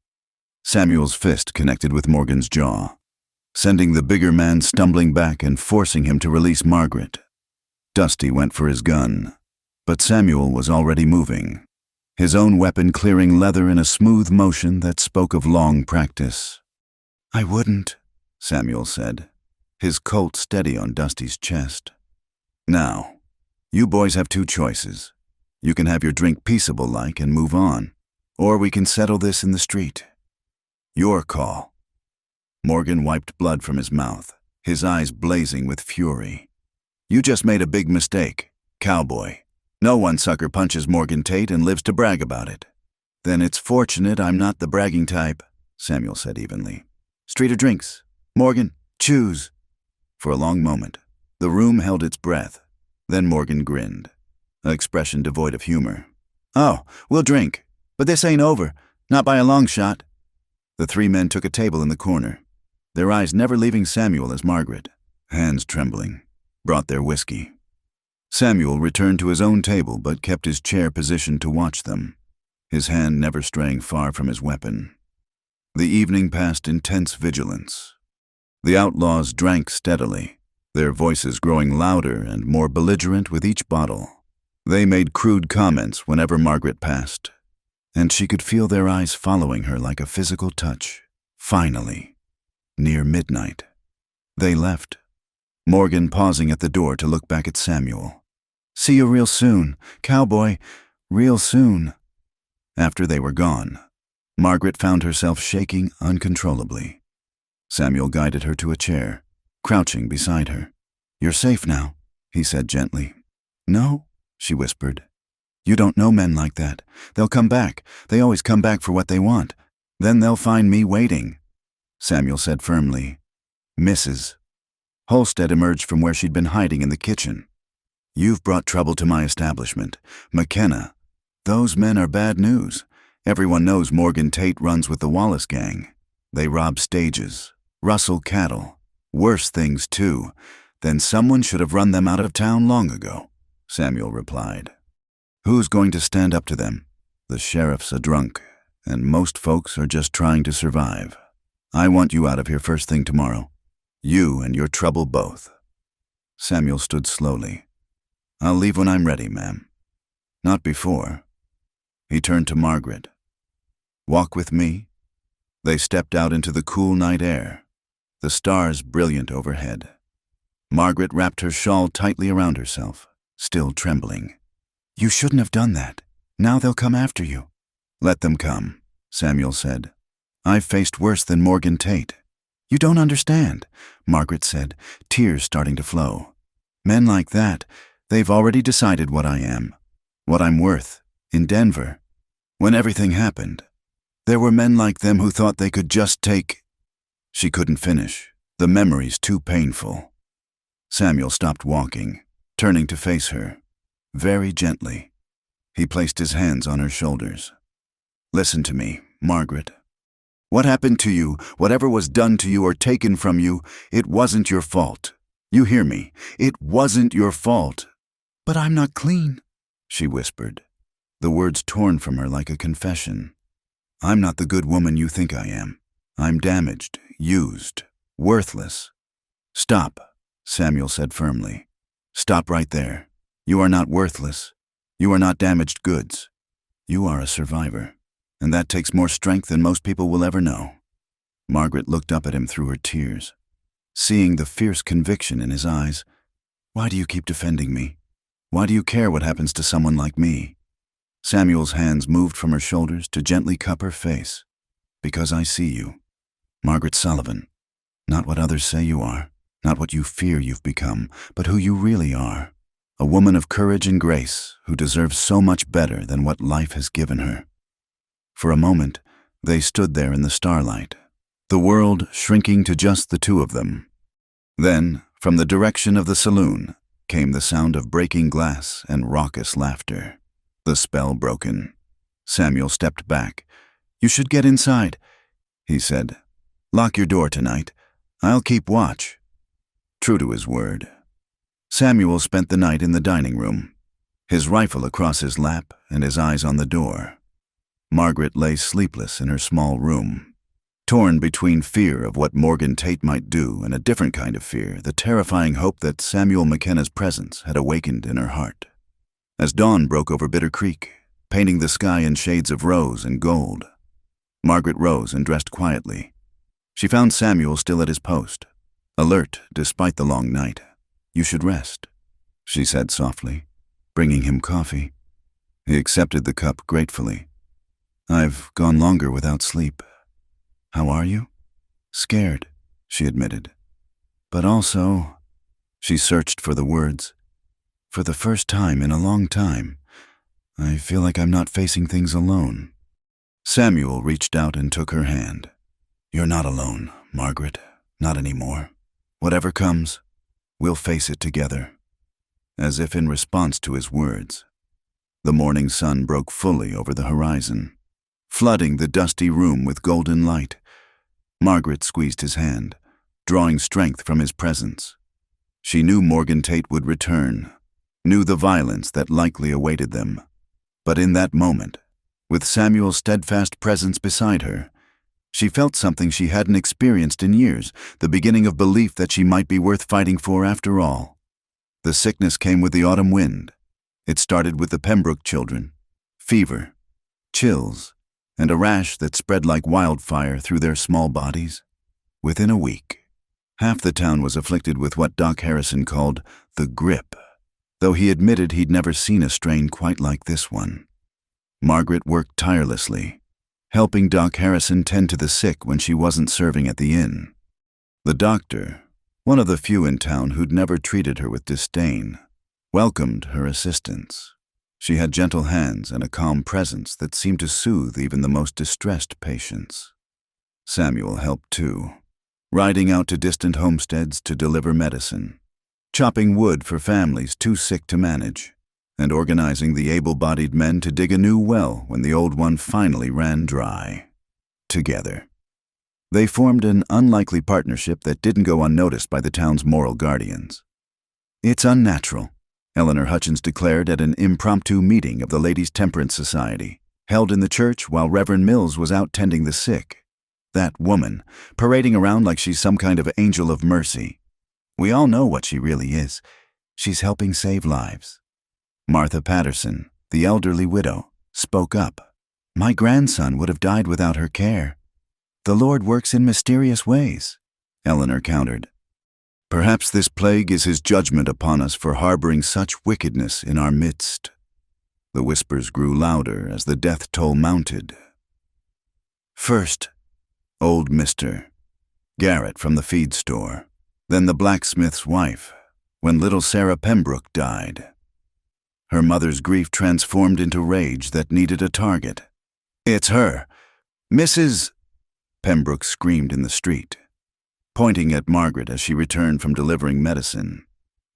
Samuel's fist connected with Morgan's jaw, sending the bigger man stumbling back and forcing him to release Margaret. Dusty went for his gun, but Samuel was already moving, his own weapon clearing leather in a smooth motion that spoke of long practice. "I wouldn't," Samuel said, his Colt steady on Dusty's chest. "Now, you boys have 2 choices. You can have your drink peaceable-like and move on, or we can settle this in the street. Your call." Morgan wiped blood from his mouth, his eyes blazing with fury. "You just made a big mistake, cowboy. No one sucker punches Morgan Tate and lives to brag about it." "Then it's fortunate I'm not the bragging type," Samuel said evenly. "Street or drinks? Morgan, choose." For a long moment, the room held its breath. Then Morgan grinned, an expression devoid of humor. "Oh, we'll drink, but this ain't over, not by a long shot." The 3 men took a table in the corner, their eyes never leaving Samuel as Margaret, hands trembling, brought their whiskey. Samuel returned to his own table but kept his chair positioned to watch them, his hand never straying far from his weapon. The evening passed in tense vigilance. The outlaws drank steadily, their voices growing louder and more belligerent with each bottle. They made crude comments whenever Margaret passed, and she could feel their eyes following her like a physical touch. Finally, near midnight, they left, Morgan pausing at the door to look back at Samuel. "See you real soon, cowboy, real soon." After they were gone, Margaret found herself shaking uncontrollably. Samuel guided her to a chair, crouching beside her. "You're safe now," he said gently. "No," she whispered. "You don't know men like that. They'll come back. They always come back for what they want. Then they'll find me waiting," Samuel said firmly. "Mrs. Holstead emerged from where she'd been hiding in the kitchen. "You've brought trouble to my establishment. McKenna. Those men are bad news. Everyone knows Morgan Tate runs with the Wallace gang. They rob stages, rustle cattle. Worse things, too. Then someone should have run them out of town long ago, Samuel replied. Who's going to stand up to them? The sheriff's a drunk, and most folks are just trying to survive. I want you out of here first thing tomorrow. You and your trouble both. Samuel stood slowly. I'll leave when I'm ready, ma'am. Not before. He turned to Margaret. Walk with me? They stepped out into the cool night air, the stars brilliant overhead. Margaret wrapped her shawl tightly around herself, still trembling. You shouldn't have done that. Now they'll come after you. Let them come, Samuel said. I've faced worse than Morgan Tate. You don't understand, Margaret said, tears starting to flow. Men like that, they've already decided what I am, what I'm worth, in Denver. When everything happened, there were men like them who thought they could just take... She couldn't finish, the memories too painful. Samuel stopped walking, turning to face her, very gently. He placed his hands on her shoulders. Listen to me, Margaret. What happened to you, whatever was done to you or taken from you, it wasn't your fault. You hear me? It wasn't your fault. But I'm not clean, she whispered, the words torn from her like a confession. I'm not the good woman you think I am. I'm damaged, used, worthless. Stop, Samuel said firmly. Stop right there. You are not worthless. You are not damaged goods. You are a survivor, and that takes more strength than most people will ever know. Margaret looked up at him through her tears, seeing the fierce conviction in his eyes. Why do you keep defending me? Why do you care what happens to someone like me? Samuel's hands moved from her shoulders to gently cup her face. Because I see you, Margaret Sullivan. Not what others say you are, not what you fear you've become, but who you really are. A woman of courage and grace who deserves so much better than what life has given her. For a moment, they stood there in the starlight, the world shrinking to just the two of them. Then, from the direction of the saloon, came the sound of breaking glass and raucous laughter. The spell broken. Samuel stepped back. You should get inside, he said. Lock your door tonight. I'll keep watch. True to his word. Samuel spent the night in the dining room, his rifle across his lap and his eyes on the door. Margaret lay sleepless in her small room, torn between fear of what Morgan Tate might do and a different kind of fear, the terrifying hope that Samuel McKenna's presence had awakened in her heart. As dawn broke over Bitter Creek, painting the sky in shades of rose and gold, Margaret rose and dressed quietly. She found Samuel still at his post, alert despite the long night. You should rest, she said softly, bringing him coffee. He accepted the cup gratefully. I've gone longer without sleep. How are you? Scared, she admitted. But also, she searched for the words. For the first time in a long time, I feel like I'm not facing things alone. Samuel reached out and took her hand. You're not alone, Margaret. Not anymore. Whatever comes, we'll face it together. As if in response to his words, the morning sun broke fully over the horizon, flooding the dusty room with golden light. Margaret squeezed his hand, drawing strength from his presence. She knew Morgan Tate would return, knew the violence that likely awaited them. But in that moment, with Samuel's steadfast presence beside her, she felt something she hadn't experienced in years, the beginning of belief that she might be worth fighting for after all. The sickness came with the autumn wind. It started with the Pembroke children. Fever, chills, and a rash that spread like wildfire through their small bodies. Within a week, half the town was afflicted with what Doc Harrison called the grip, though he admitted he'd never seen a strain quite like this one. Margaret worked tirelessly, helping Doc Harrison tend to the sick when she wasn't serving at the inn. The doctor, one of the few in town who'd never treated her with disdain, welcomed her assistance. She had gentle hands and a calm presence that seemed to soothe even the most distressed patients. Samuel helped too, riding out to distant homesteads to deliver medicine, chopping wood for families too sick to manage, and organizing the able-bodied men to dig a new well when the old one finally ran dry. Together, they formed an unlikely partnership that didn't go unnoticed by the town's moral guardians. It's unnatural, Eleanor Hutchins declared at an impromptu meeting of the Ladies' Temperance Society, held in the church while Reverend Mills was out tending the sick. That woman, parading around like she's some kind of angel of mercy. We all know what she really is. She's helping save lives. Martha Patterson, the elderly widow, spoke up. My grandson would have died without her care. The Lord works in mysterious ways, Eleanor countered. Perhaps this plague is his judgment upon us for harboring such wickedness in our midst. The whispers grew louder as the death toll mounted. First, old Mr. Garrett from the feed store, then the blacksmith's wife, when little Sarah Pembroke died. Her mother's grief transformed into rage that needed a target. It's her, Mrs. Pembroke screamed in the street, pointing at Margaret as she returned from delivering medicine.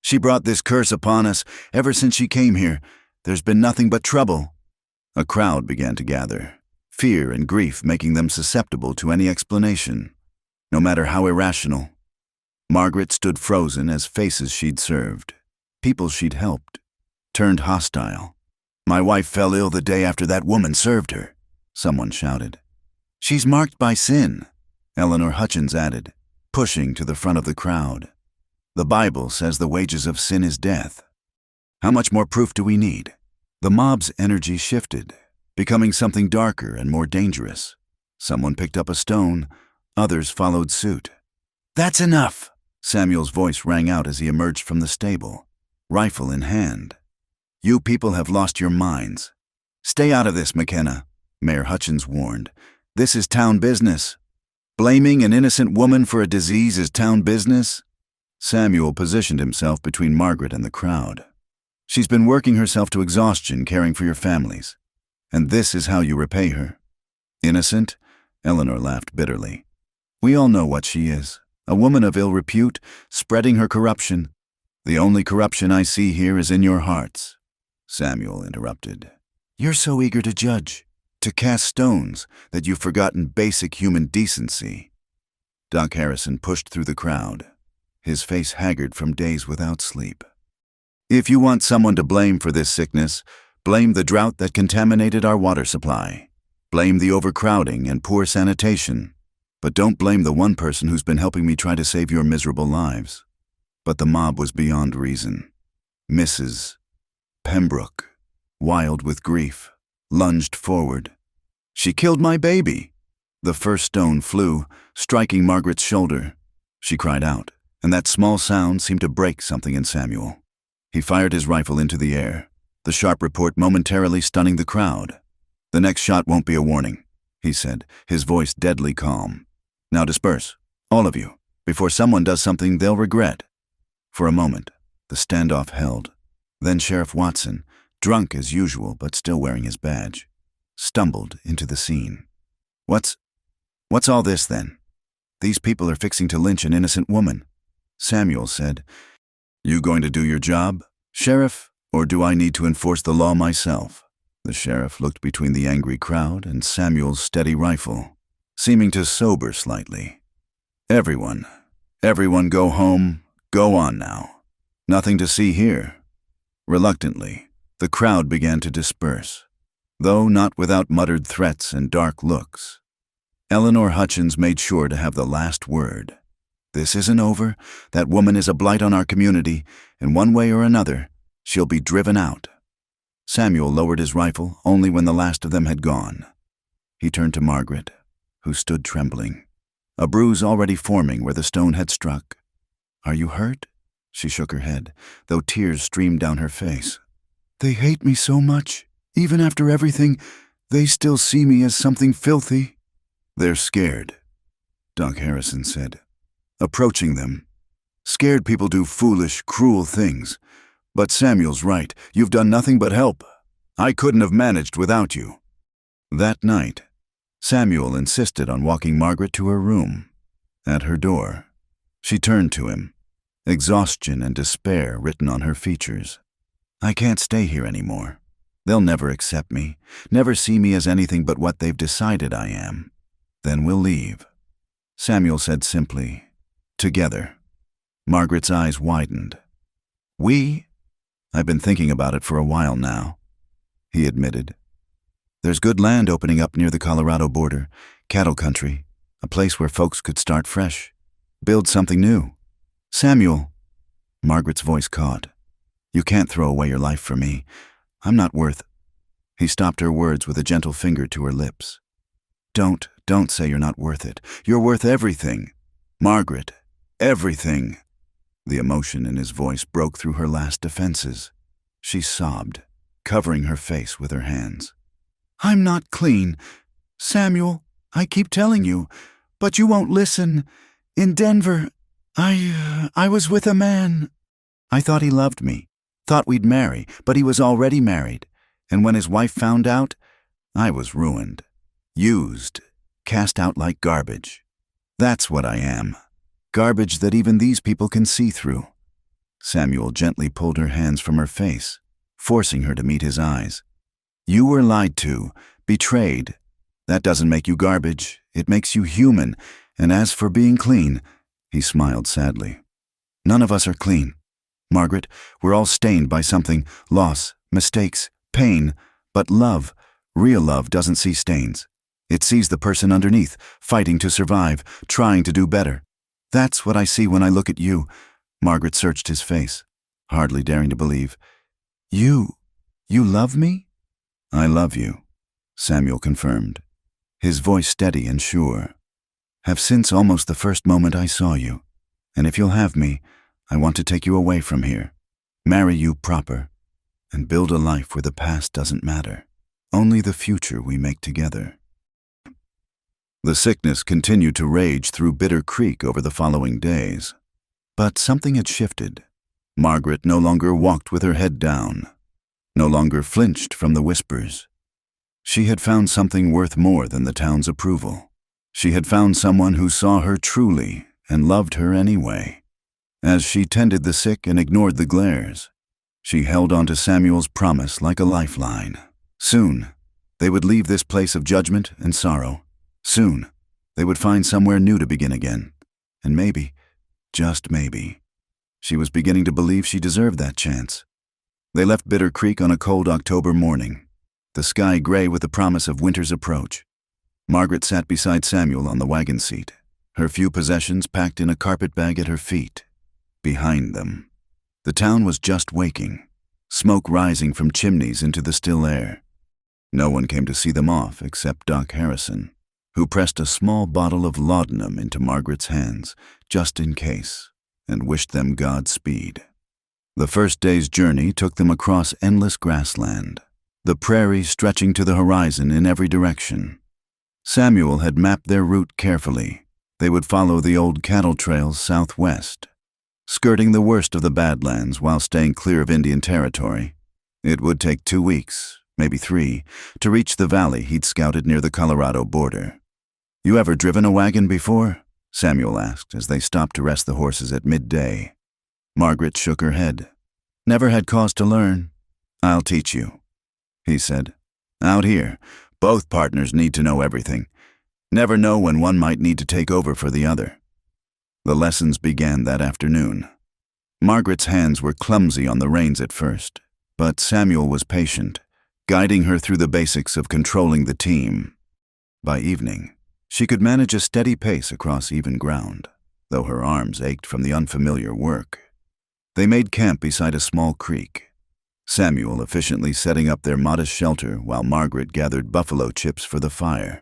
She brought this curse upon us ever since she came here. There's been nothing but trouble. A crowd began to gather, fear and grief making them susceptible to any explanation, no matter how irrational. Margaret stood frozen as faces she'd served, people she'd helped, turned hostile. My wife fell ill the day after that woman served her, someone shouted. She's marked by sin, Eleanor Hutchins added, pushing to the front of the crowd. The Bible says the wages of sin is death. How much more proof do we need? The mob's energy shifted, becoming something darker and more dangerous. Someone picked up a stone, others followed suit. That's enough, Samuel's voice rang out as he emerged from the stable, rifle in hand. You people have lost your minds. Stay out of this, McKenna, Mayor Hutchins warned. This is town business. Blaming an innocent woman for a disease is town business? Samuel positioned himself between Margaret and the crowd. She's been working herself to exhaustion caring for your families, and this is how you repay her. Innocent? Eleanor laughed bitterly. We all know what she is, a woman of ill repute, spreading her corruption. The only corruption I see here is in your hearts. Samuel interrupted. You're so eager to judge, to cast stones, that you've forgotten basic human decency. Doc Harrison pushed through the crowd, his face haggard from days without sleep. If you want someone to blame for this sickness, blame the drought that contaminated our water supply. Blame the overcrowding and poor sanitation. But don't blame the one person who's been helping me try to save your miserable lives. But the mob was beyond reason. Mrs. Pembroke, wild with grief, lunged forward. She killed my baby. The first stone flew, striking Margaret's shoulder. She cried out, and that small sound seemed to break something in Samuel. He fired his rifle into the air, the sharp report momentarily stunning the crowd. The next shot won't be a warning, he said, his voice deadly calm. Now disperse, all of you, before someone does something they'll regret. For a moment, the standoff held. Then Sheriff Watson, drunk as usual but still wearing his badge, stumbled into the scene. What's all this then? These people are fixing to lynch an innocent woman. Samuel said, You going to do your job, Sheriff, or do I need to enforce the law myself? The sheriff looked between the angry crowd and Samuel's steady rifle, seeming to sober slightly. Everyone go home, go on now. Nothing to see here. Reluctantly, the crowd began to disperse, though not without muttered threats and dark looks. Eleanor Hutchins made sure to have the last word. This isn't over. That woman is a blight on our community, and one way or another, she'll be driven out. Samuel lowered his rifle only when the last of them had gone. He turned to Margaret, who stood trembling, a bruise already forming where the stone had struck. Are you hurt? She shook her head, though tears streamed down her face. They hate me so much. Even after everything, they still see me as something filthy. They're scared, Doc Harrison said, approaching them. Scared people do foolish, cruel things. But Samuel's right. You've done nothing but help. I couldn't have managed without you. That night, Samuel insisted on walking Margaret to her room. At her door, she turned to him, exhaustion and despair written on her features. I can't stay here anymore. They'll never accept me, never see me as anything but what they've decided I am. Then we'll leave. Samuel said simply, Together. Margaret's eyes widened. We? I've been thinking about it for a while now, he admitted. There's good land opening up near the Colorado border, cattle country, a place where folks could start fresh, build something new. Samuel, Margaret's voice caught. You can't throw away your life for me. I'm not worth. He stopped her words with a gentle finger to her lips. Don't say you're not worth it. You're worth everything. Margaret, everything. The emotion in his voice broke through her last defenses. She sobbed, covering her face with her hands. I'm not clean. Samuel, I keep telling you, but you won't listen. In Denver, I was with a man. I thought he loved me, thought we'd marry, but he was already married. And when his wife found out, I was ruined, used, cast out like garbage. That's what I am. Garbage that even these people can see through. Samuel gently pulled her hands from her face, forcing her to meet his eyes. You were lied to, betrayed. That doesn't make you garbage. It makes you human. And as for being clean, he smiled sadly. None of us are clean. Margaret, we're all stained by something, loss, mistakes, pain. But love, real love, doesn't see stains. It sees the person underneath, fighting to survive, trying to do better. That's what I see when I look at you. Margaret searched his face, hardly daring to believe. You love me? I love you, Samuel confirmed, his voice steady and sure. Have since almost the first moment I saw you. And if you'll have me, I want to take you away from here, marry you proper, and build a life where the past doesn't matter, only the future we make together. The sickness continued to rage through Bitter Creek over the following days. But something had shifted. Margaret no longer walked with her head down, no longer flinched from the whispers. She had found something worth more than the town's approval. She had found someone who saw her truly and loved her anyway. As she tended the sick and ignored the glares, she held on to Samuel's promise like a lifeline. Soon, they would leave this place of judgment and sorrow. Soon, they would find somewhere new to begin again. And maybe, just maybe, she was beginning to believe she deserved that chance. They left Bitter Creek on a cold October morning, the sky gray with the promise of winter's approach. Margaret sat beside Samuel on the wagon seat, her few possessions packed in a carpet bag at her feet. Behind them, the town was just waking, smoke rising from chimneys into the still air. No one came to see them off except Doc Harrison, who pressed a small bottle of laudanum into Margaret's hands, just in case, and wished them Godspeed. The first day's journey took them across endless grassland, the prairie stretching to the horizon in every direction. Samuel had mapped their route carefully. They would follow the old cattle trails southwest, skirting the worst of the Badlands while staying clear of Indian territory. It would take 2 weeks, maybe 3, to reach the valley he'd scouted near the Colorado border. You ever driven a wagon before? Samuel asked as they stopped to rest the horses at midday. Margaret shook her head. Never had cause to learn. I'll teach you, he said. Out here, both partners need to know everything. Never know when one might need to take over for the other. The lessons began that afternoon. Margaret's hands were clumsy on the reins at first, but Samuel was patient, guiding her through the basics of controlling the team. By evening, she could manage a steady pace across even ground, though her arms ached from the unfamiliar work. They made camp beside a small creek, Samuel efficiently setting up their modest shelter while Margaret gathered buffalo chips for the fire.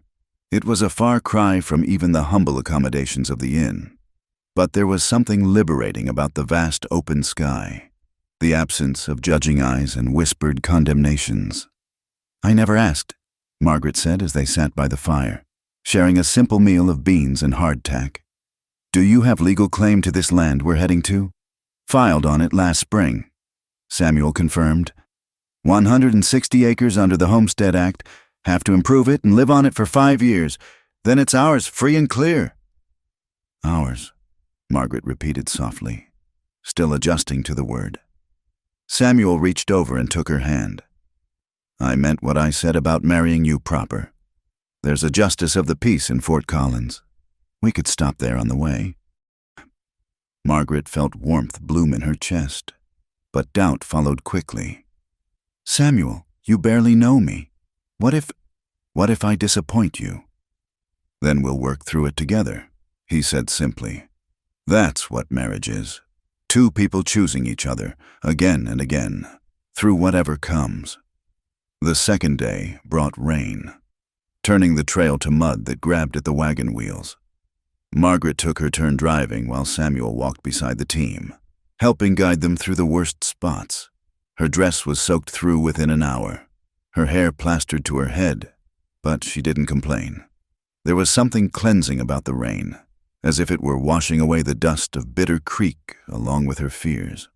It was a far cry from even the humble accommodations of the inn, but there was something liberating about the vast open sky, the absence of judging eyes and whispered condemnations. I never asked, Margaret said as they sat by the fire, sharing a simple meal of beans and hardtack. Do you have legal claim to this land we're heading to? Filed on it last spring, Samuel confirmed. 160 acres under the Homestead Act. Have to improve it and live on it for 5 years. Then it's ours, free and clear. Ours, Margaret repeated softly, still adjusting to the word. Samuel reached over and took her hand. I meant what I said about marrying you proper. There's a justice of the peace in Fort Collins. We could stop there on the way. Margaret felt warmth bloom in her chest. but doubt followed quickly. "Samuel, you barely know me. What if I disappoint you?" "Then we'll work through it together," he said simply. "That's what marriage is. Two people choosing each other, again and again, through whatever comes." The second day brought rain, turning the trail to mud that grabbed at the wagon wheels. Margaret took her turn driving while Samuel walked beside the team, helping guide them through the worst spots. Her dress was soaked through within an hour, her hair plastered to her head, but she didn't complain. There was something cleansing about the rain, as if it were washing away the dust of Bitter Creek along with her fears.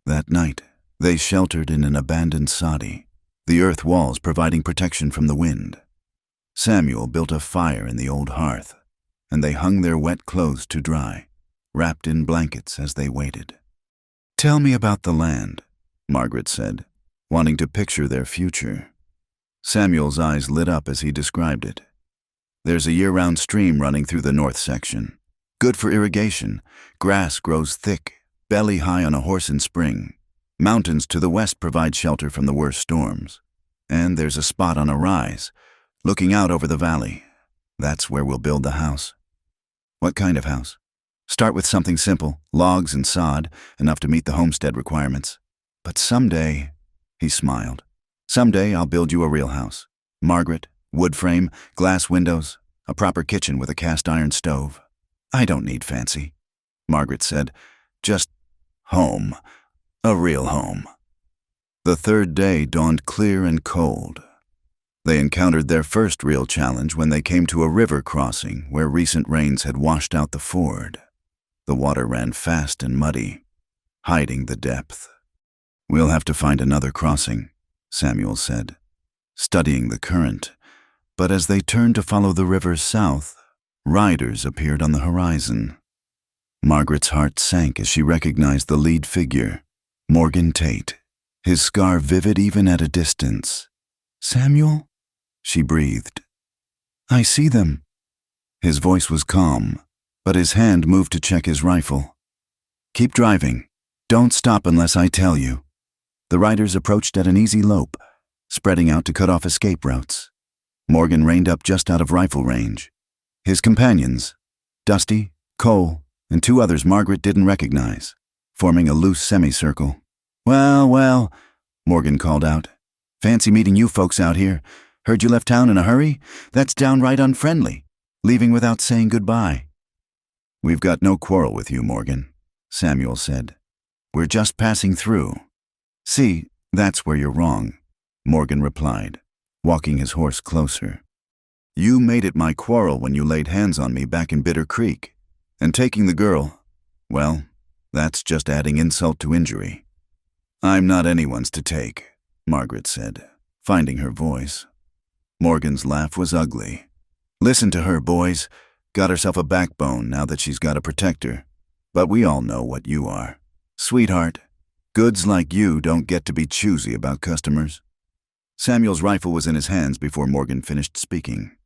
That night, they sheltered in an abandoned soddy, the earth walls providing protection from the wind. Samuel built a fire in the old hearth, and they hung their wet clothes to dry, wrapped in blankets as they waited. "Tell me about the land," Margaret said, wanting to picture their future. Samuel's eyes lit up as he described it. "There's a year-round stream running through the north section. Good for irrigation. Grass grows thick, belly high on a horse in spring. Mountains to the west provide shelter from the worst storms. And there's a spot on a rise, looking out over the valley. That's where we'll build the house." "What kind of house?" "Start with something simple, logs and sod, enough to meet the homestead requirements. But someday," he smiled, "someday I'll build you a real house. Margaret, wood frame, glass windows, a proper kitchen with a cast iron stove. I don't need fancy," Margaret said. "Just home. A real home." The third day dawned clear and cold. They encountered their first real challenge when they came to a river crossing where recent rains had washed out the ford. The water ran fast and muddy, hiding the depth. "We'll have to find another crossing," Samuel said, studying the current. But as they turned to follow the river south, riders appeared on the horizon. Margaret's heart sank as she recognized the lead figure, Morgan Tate, his scar vivid even at a distance. "Samuel?" she breathed. "I see them." His voice was calm, but his hand moved to check his rifle. "Keep driving. Don't stop unless I tell you." The riders approached at an easy lope, spreading out to cut off escape routes. Morgan reined up just out of rifle range. His companions, Dusty, Cole, and two others Margaret didn't recognize, forming a loose semicircle. Well, Morgan called out. "Fancy meeting you folks out here. Heard you left town in a hurry? That's downright unfriendly, leaving without saying goodbye." "We've got no quarrel with you, Morgan," Samuel said. "We're just passing through." "See, that's where you're wrong," Morgan replied, walking his horse closer. "You made it my quarrel when you laid hands on me back in Bitter Creek. And taking the girl, well, that's just adding insult to injury." "I'm not anyone's to take," Margaret said, finding her voice. Morgan's laugh was ugly. "Listen to her, boys. Got herself a backbone now that she's got a protector. But we all know what you are. Sweetheart, goods like you don't get to be choosy about customers." Samuel's rifle was in his hands before Morgan finished speaking.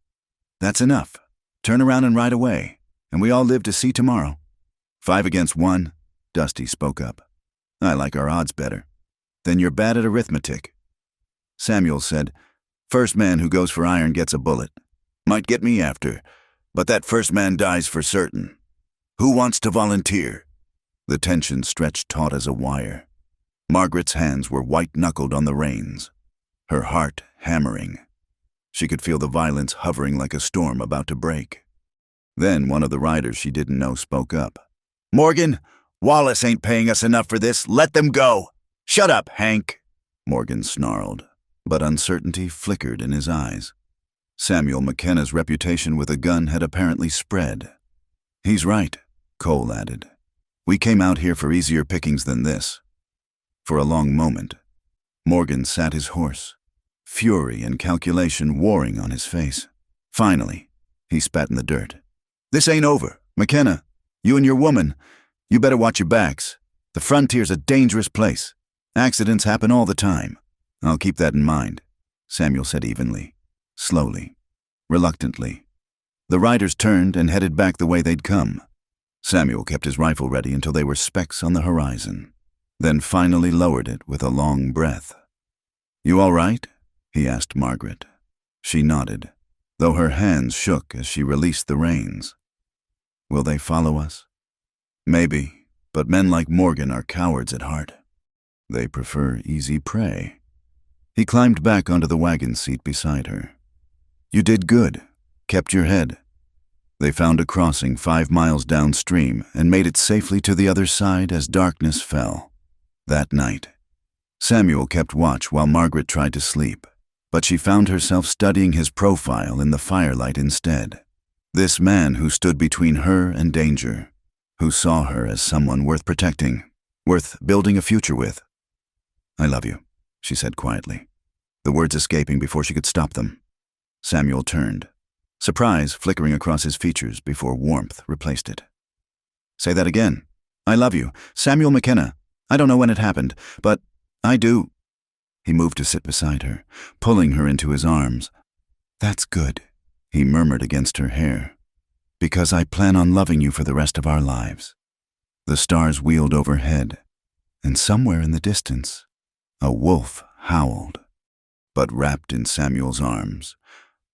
"That's enough. Turn around and ride away, and we all live to see tomorrow." 5 against 1, Dusty spoke up. "I like our odds better." "Then you're bad at arithmetic." Samuel said, "First man who goes for iron gets a bullet. Might get me after, but that first man dies for certain. Who wants to volunteer?" The tension stretched taut as a wire. Margaret's hands were white-knuckled on the reins, her heart hammering. She could feel the violence hovering like a storm about to break. Then one of the riders she didn't know spoke up. "Morgan, Wallace ain't paying us enough for this. Let them go." "Shut up, Hank," Morgan snarled, but uncertainty flickered in his eyes. Samuel McKenna's reputation with a gun had apparently spread. "He's right," Cole added. "We came out here for easier pickings than this." For a long moment, Morgan sat his horse, fury and calculation warring on his face. Finally, he spat in the dirt. "This ain't over. McKenna, you and your woman, you better watch your backs. The frontier's a dangerous place. Accidents happen all the time." "I'll keep that in mind," Samuel said evenly, slowly, reluctantly. The riders turned and headed back the way they'd come. Samuel kept his rifle ready until they were specks on the horizon. then finally lowered it with a long breath. "You all right?" he asked Margaret. She nodded, though her hands shook as she released the reins. "Will they follow us?" "Maybe, but men like Morgan are cowards at heart. They prefer easy prey." He climbed back onto the wagon seat beside her. "You did good. Kept your head." They found a crossing 5 miles downstream and made it safely to the other side as darkness fell. That night, Samuel kept watch while Margaret tried to sleep, but she found herself studying his profile in the firelight instead. This man who stood between her and danger, who saw her as someone worth protecting, worth building a future with. "I love you," she said quietly, the words escaping before she could stop them. Samuel turned, surprise flickering across his features before warmth replaced it. "Say that again." "I love you, Samuel McKenna. I don't know when it happened, but I do." He moved to sit beside her, pulling her into his arms. "That's good," he murmured against her hair, "because I plan on loving you for the rest of our lives." The stars wheeled overhead, and somewhere in the distance, a wolf howled. But wrapped in Samuel's arms,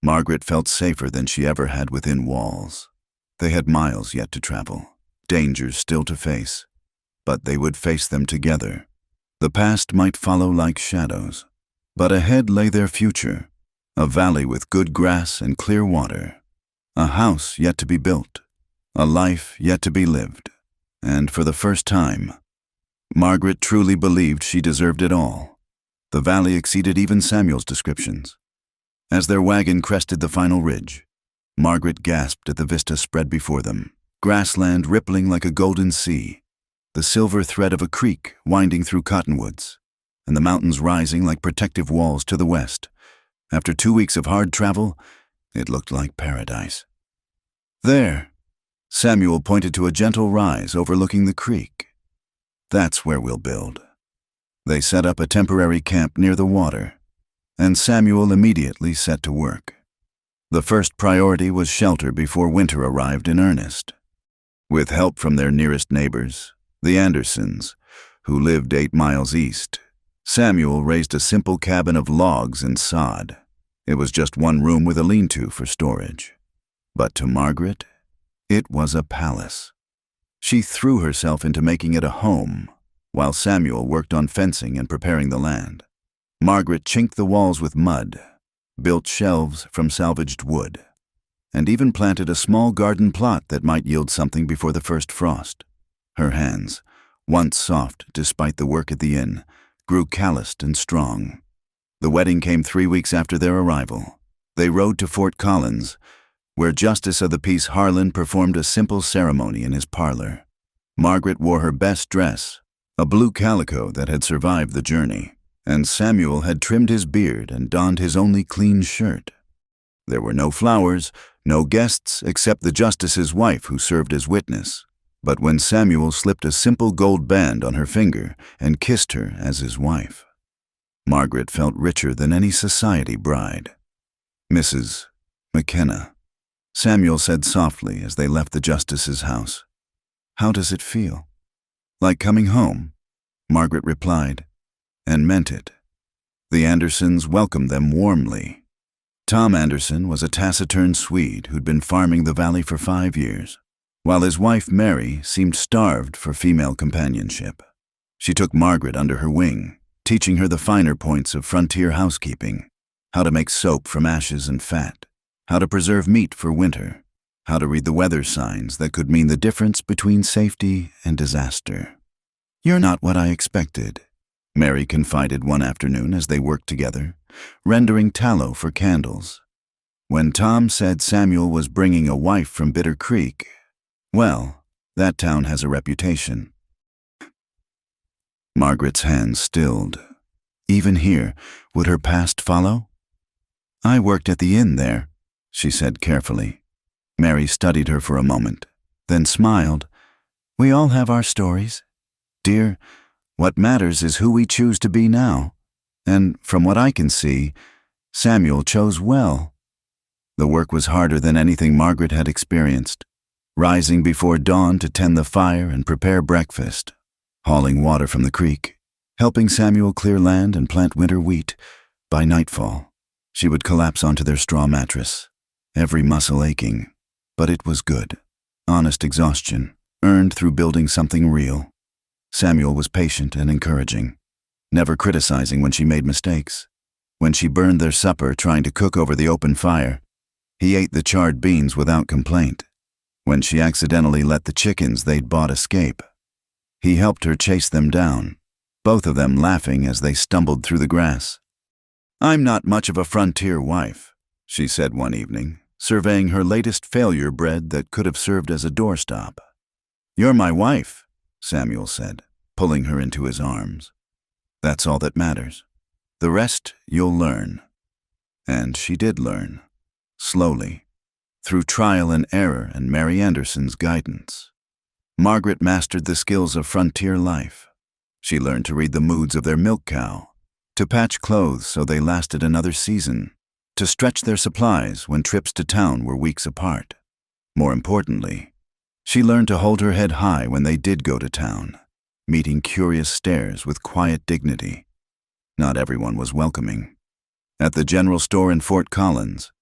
Margaret felt safer than she ever had within walls. They had miles yet to travel, dangers still to face, but they would face them together. The past might follow like shadows, but ahead lay their future, a valley with good grass and clear water, a house yet to be built, a life yet to be lived, and for the first time, Margaret truly believed she deserved it all. The valley exceeded even Samuel's descriptions. As their wagon crested the final ridge, Margaret gasped at the vista spread before them, grassland rippling like a golden sea, the silver thread of a creek winding through cottonwoods, and the mountains rising like protective walls to the west. After 2 weeks of hard travel, it looked like paradise. "There," Samuel pointed to a gentle rise overlooking the creek. "That's where we'll build." They set up a temporary camp near the water, and Samuel immediately set to work. The first priority was shelter before winter arrived in earnest. With help from their nearest neighbors, the Andersons, who lived 8 miles east, Samuel raised a simple cabin of logs and sod. It was just one room with a lean-to for storage. But to Margaret, it was a palace. She threw herself into making it a home, while Samuel worked on fencing and preparing the land. Margaret chinked the walls with mud, built shelves from salvaged wood, and even planted a small garden plot that might yield something before the first frost. Her hands, once soft despite the work at the inn, grew calloused and strong. The wedding came 3 weeks after their arrival. They rode to Fort Collins, where Justice of the Peace Harlan performed a simple ceremony in his parlor. Margaret wore her best dress, a blue calico that had survived the journey, and Samuel had trimmed his beard and donned his only clean shirt. There were no flowers, no guests except the justice's wife who served as witness. But when Samuel slipped a simple gold band on her finger and kissed her as his wife, Margaret felt richer than any society bride. "Mrs. McKenna," Samuel said softly as they left the justice's house. "How does it feel?" "Like coming home," Margaret replied, and meant it. The Andersons welcomed them warmly. Tom Anderson was a taciturn Swede who'd been farming the valley for 5 years, while his wife Mary seemed starved for female companionship. She took Margaret under her wing, teaching her the finer points of frontier housekeeping, how to make soap from ashes and fat, how to preserve meat for winter, how to read the weather signs that could mean the difference between safety and disaster. "You're not what I expected," Mary confided one afternoon as they worked together, rendering tallow for candles. When Tom said Samuel was bringing a wife from Bitter Creek, well, that town has a reputation. Margaret's hands stilled. Even here, would her past follow? "I worked at the inn there," she said carefully. Mary studied her for a moment, then smiled. "We all have our stories. Dear, what matters is who we choose to be now. And from what I can see, Samuel chose well." The work was harder than anything Margaret had experienced. Rising before dawn to tend the fire and prepare breakfast, hauling water from the creek, helping Samuel clear land and plant winter wheat. By nightfall, she would collapse onto their straw mattress, every muscle aching. But it was good, honest exhaustion, earned through building something real. Samuel was patient and encouraging, never criticizing when she made mistakes. When she burned their supper trying to cook over the open fire, he ate the charred beans without complaint. When she accidentally let the chickens they'd bought escape, he helped her chase them down, both of them laughing as they stumbled through the grass. "I'm not much of a frontier wife," she said one evening, surveying her latest failure bread that could have served as a doorstop. "You're my wife," Samuel said, pulling her into his arms. "That's all that matters. The rest you'll learn." And she did learn, slowly, through trial and error and Mary Anderson's guidance. Margaret mastered the skills of frontier life. She learned to read the moods of their milk cow, to patch clothes so they lasted another season, to stretch their supplies when trips to town were weeks apart. More importantly, she learned to hold her head high when they did go to town, meeting curious stares with quiet dignity. Not everyone was welcoming. At the general store in Fort Collins,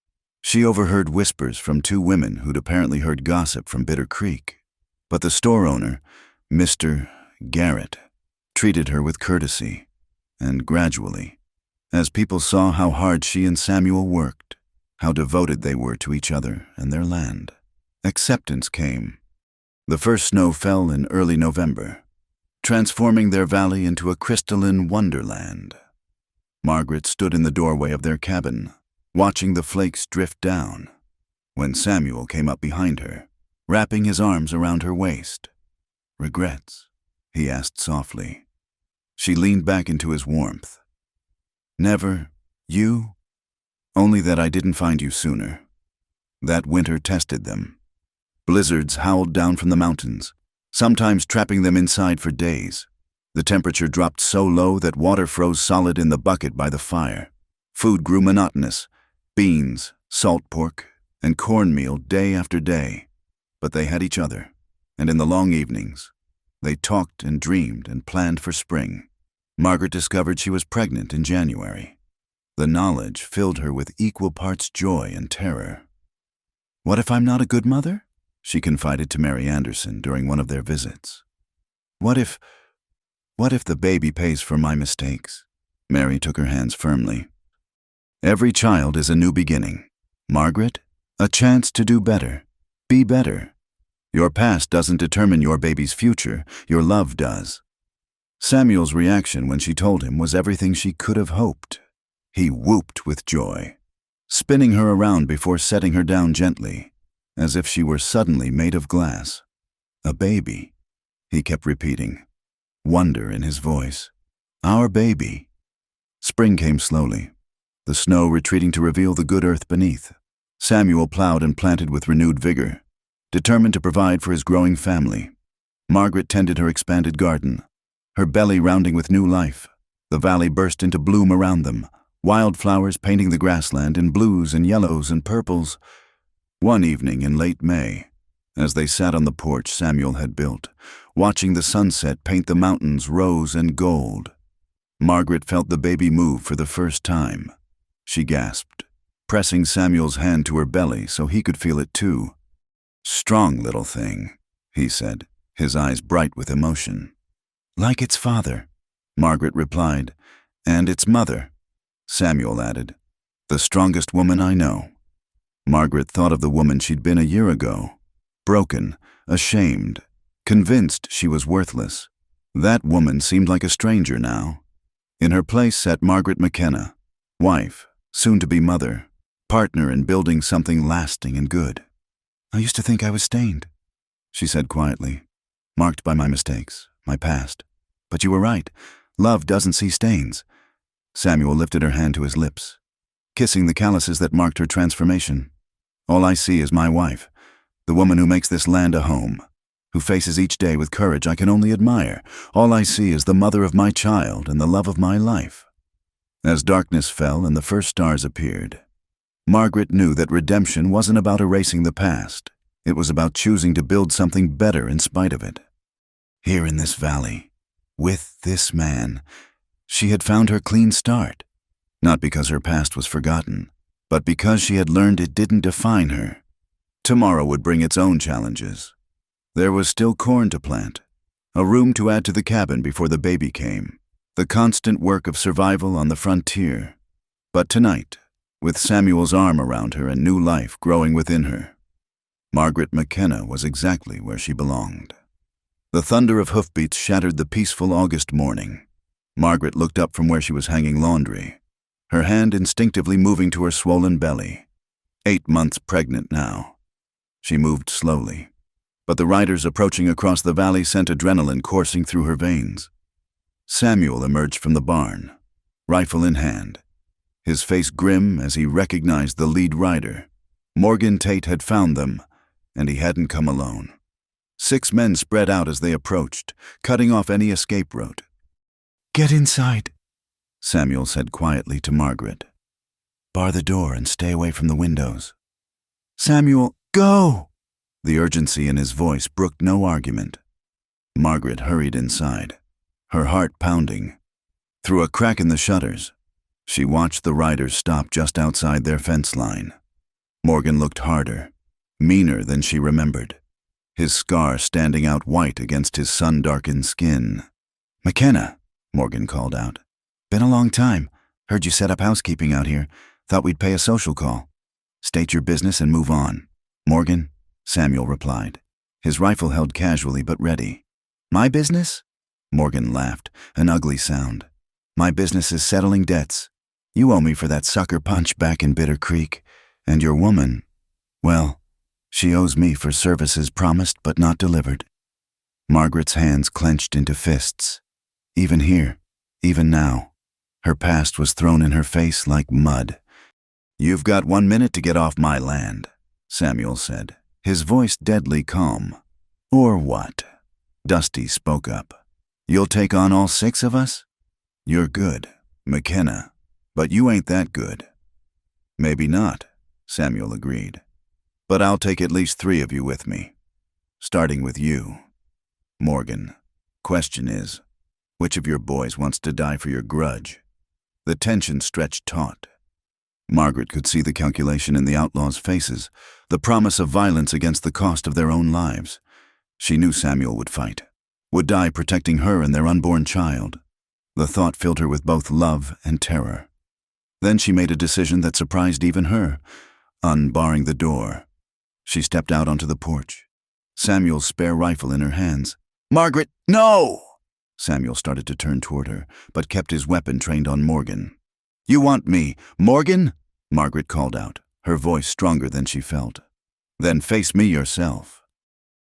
she overheard whispers from two women who'd apparently heard gossip from Bitter Creek. But the store owner, Mr. Garrett, treated her with courtesy, and gradually, as people saw how hard she and Samuel worked, how devoted they were to each other and their land, acceptance came. The first snow fell in early November, transforming their valley into a crystalline wonderland. Margaret stood in the doorway of their cabin, watching the flakes drift down, when Samuel came up behind her, wrapping his arms around her waist. "Regrets?" he asked softly. She leaned back into his warmth. "Never. You? Only that I didn't find you sooner." That winter tested them. Blizzards howled down from the mountains, sometimes trapping them inside for days. The temperature dropped so low that water froze solid in the bucket by the fire. Food grew monotonous, beans, salt pork, and cornmeal day after day. But they had each other, and in the long evenings, they talked and dreamed and planned for spring. Margaret discovered she was pregnant in January. The knowledge filled her with equal parts joy and terror. "What if I'm not a good mother?" she confided to Mary Anderson during one of their visits. What if the baby pays for my mistakes?" Mary took her hands firmly. "Every child is a new beginning. Margaret, a chance to do better. Be better. Your past doesn't determine your baby's future, your love does." Samuel's reaction when she told him was everything she could have hoped. He whooped with joy, spinning her around before setting her down gently, as if she were suddenly made of glass. "A baby," he kept repeating, wonder in his voice. "Our baby." Spring came slowly, the snow retreating to reveal the good earth beneath. Samuel plowed and planted with renewed vigor, determined to provide for his growing family. Margaret tended her expanded garden, her belly rounding with new life. The valley burst into bloom around them, wildflowers painting the grassland in blues and yellows and purples. One evening in late May, as they sat on the porch Samuel had built, watching the sunset paint the mountains rose and gold, Margaret felt the baby move for the first time. She gasped, pressing Samuel's hand to her belly so he could feel it too. "Strong little thing," he said, his eyes bright with emotion. "Like its father," Margaret replied, "and its mother," Samuel added. "The strongest woman I know." Margaret thought of the woman she'd been a year ago, broken, ashamed, convinced she was worthless. That woman seemed like a stranger now. In her place sat Margaret McKenna, wife, soon-to-be mother, partner in building something lasting and good. "I used to think I was stained," she said quietly, "marked by my mistakes, my past. But you were right. Love doesn't see stains." Samuel lifted her hand to his lips, kissing the calluses that marked her transformation. "All I see is my wife, the woman who makes this land a home, who faces each day with courage I can only admire. All I see is the mother of my child and the love of my life." As darkness fell and the first stars appeared, Margaret knew that redemption wasn't about erasing the past. It was about choosing to build something better in spite of it. "Here in this valley," with this man, she had found her clean start, not because her past was forgotten, but because she had learned it didn't define her. Tomorrow would bring its own challenges. There was still corn to plant, a room to add to the cabin before the baby came, the constant work of survival on the frontier. But tonight, with Samuel's arm around her and new life growing within her, Margaret McKenna was exactly where she belonged. The thunder of hoofbeats shattered the peaceful August morning. Margaret looked up from where she was hanging laundry, her hand instinctively moving to her swollen belly. 8 months pregnant now. She moved slowly, but the riders approaching across the valley sent adrenaline coursing through her veins. Samuel emerged from the barn, rifle in hand, his face grim as he recognized the lead rider. Morgan Tate had found them, and he hadn't come alone. 6 men spread out as they approached, cutting off any escape route. "Get inside," Samuel said quietly to Margaret. "Bar the door and stay away from the windows." "Samuel, go!" The urgency in his voice brooked no argument. Margaret hurried inside, her heart pounding. Through a crack in the shutters, she watched the riders stop just outside their fence line. Morgan looked harder, meaner than she remembered, his scar standing out white against his sun-darkened skin. "McKenna," Morgan called out. "Been a long time. Heard you set up housekeeping out here. Thought we'd pay a social call. State your business and move on." "Morgan," Samuel replied, his rifle held casually but ready. "My business?" Morgan laughed, an ugly sound. "My business is settling debts. You owe me for that sucker punch back in Bitter Creek, and your woman, well, she owes me for services promised but not delivered." Margaret's hands clenched into fists. Even here, even now, her past was thrown in her face like mud. "You've got 1 minute to get off my land," Samuel said, his voice deadly calm. "Or what?" Dusty spoke up. "You'll take on all 6 of us? You're good, McKenna, but you ain't that good." "Maybe not," Samuel agreed. "But I'll take at least 3 of you with me. Starting with you, Morgan. Question is, which of your boys wants to die for your grudge?" The tension stretched taut. Margaret could see the calculation in the outlaws' faces, the promise of violence against the cost of their own lives. She knew Samuel would fight, would die protecting her and their unborn child. The thought filled her with both love and terror. Then she made a decision that surprised even her, unbarring the door. She stepped out onto the porch, Samuel's spare rifle in her hands. "Margaret, no!" Samuel started to turn toward her, but kept his weapon trained on Morgan. "You want me, Morgan?" Margaret called out, her voice stronger than she felt. "Then face me yourself.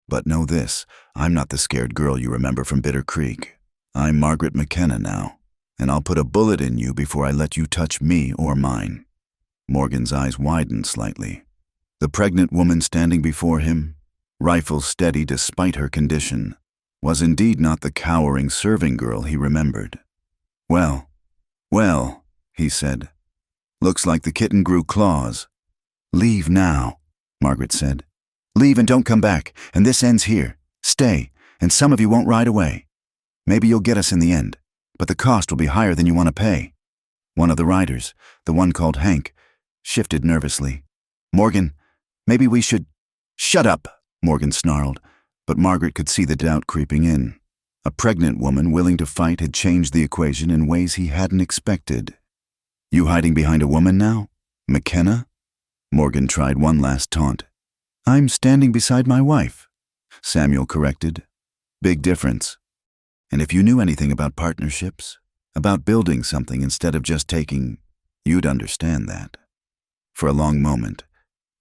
But know this, I'm not the scared girl you remember from Bitter Creek. I'm Margaret McKenna now, and I'll put a bullet in you before I let you touch me or mine." Morgan's eyes widened slightly. The pregnant woman standing before him, rifle steady despite her condition, was indeed not the cowering serving girl he remembered. Well, he said. "Looks like the kitten grew claws." "Leave now," Margaret said. "Leave and don't come back, and this ends here. Stay, and some of you won't ride away. Maybe you'll get us in the end, but the cost will be higher than you want to pay." One of the riders, the one called Hank, shifted nervously. "Morgan, maybe we should—" "Shut up," Morgan snarled, but Margaret could see the doubt creeping in. A pregnant woman willing to fight had changed the equation in ways he hadn't expected. "You hiding behind a woman now? McKenna?" Morgan tried one last taunt. "I'm standing beside my wife," Samuel corrected. "Big difference. And if you knew anything about partnerships, about building something instead of just taking, you'd understand that." For a long moment,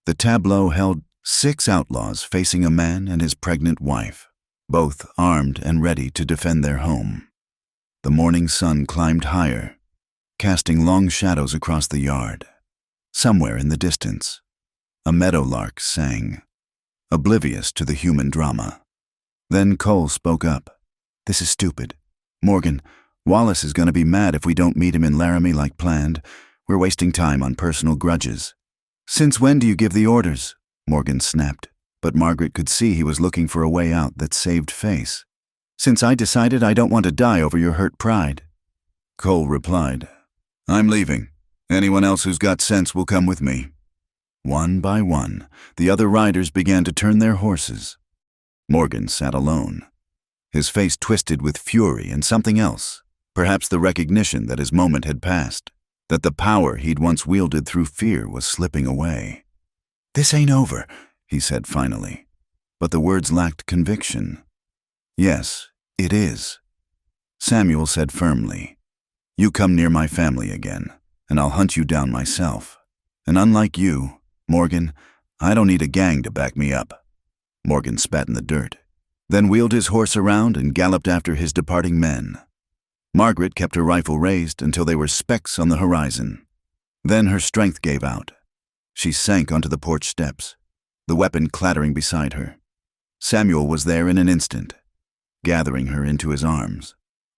the tableau held 6 outlaws facing a man and his pregnant wife, both armed and ready to defend their home. The morning sun climbed higher, casting long shadows across the yard. Somewhere in the distance, a meadowlark sang, oblivious to the human drama. Then Cole spoke up. "This is stupid. Morgan, Wallace is going to be mad if we don't meet him in Laramie like planned. We're wasting time on personal grudges." "Since when do you give the orders?" Morgan snapped, but Margaret could see he was looking for a way out that saved face. "Since I decided I don't want to die over your hurt pride." Cole replied, "I'm leaving. Anyone else who's got sense will come with me." One by one, the other riders began to turn their horses. Morgan sat alone, his face twisted with fury and something else, perhaps the recognition that his moment had passed, that the power he'd once wielded through fear was slipping away. "This ain't over," he said finally, but the words lacked conviction. "Yes, it is," Samuel said firmly. "You come near my family again, and I'll hunt you down myself. And unlike you, Morgan, I don't need a gang to back me up." Morgan spat in the dirt, then wheeled his horse around and galloped after his departing men. Margaret kept her rifle raised until they were specks on the horizon. Then her strength gave out. She sank onto the porch steps, the weapon clattering beside her. Samuel was there in an instant, gathering her into his arms.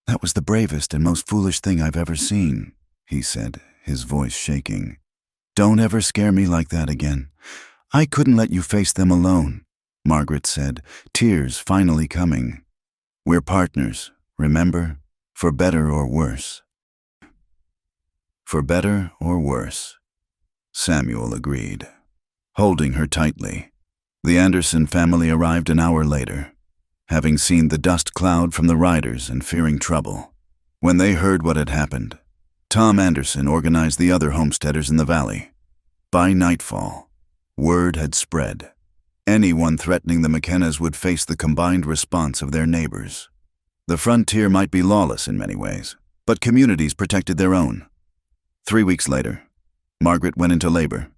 "That was the bravest and most foolish thing I've ever seen," he said, his voice shaking. "Don't ever scare me like that again. I couldn't let you face them alone," Margaret said, tears finally coming. "We're partners, remember? For better or worse." "For better or worse," Samuel agreed, holding her tightly. The Anderson family arrived an hour later, having seen the dust cloud from the riders and fearing trouble. When they heard what had happened, Tom Anderson organized the other homesteaders in the valley. By nightfall, word had spread. Anyone threatening the McKennas would face the combined response of their neighbors. The frontier might be lawless in many ways, but communities protected their own. 3 weeks later, Margaret went into labor.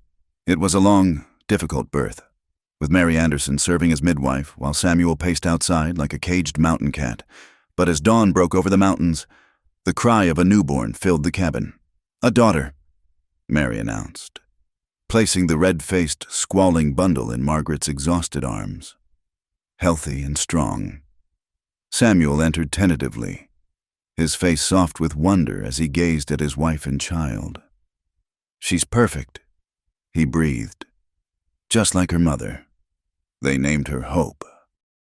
It was a long, difficult birth, with Mary Anderson serving as midwife while Samuel paced outside like a caged mountain cat. But as dawn broke over the mountains, the cry of a newborn filled the cabin. "A daughter," Mary announced, placing the red-faced, squalling bundle in Margaret's exhausted arms. Healthy and strong, Samuel entered tentatively, his face soft with wonder as he gazed at his wife and child. "She's perfect," he breathed, "just like her mother." They named her Hope.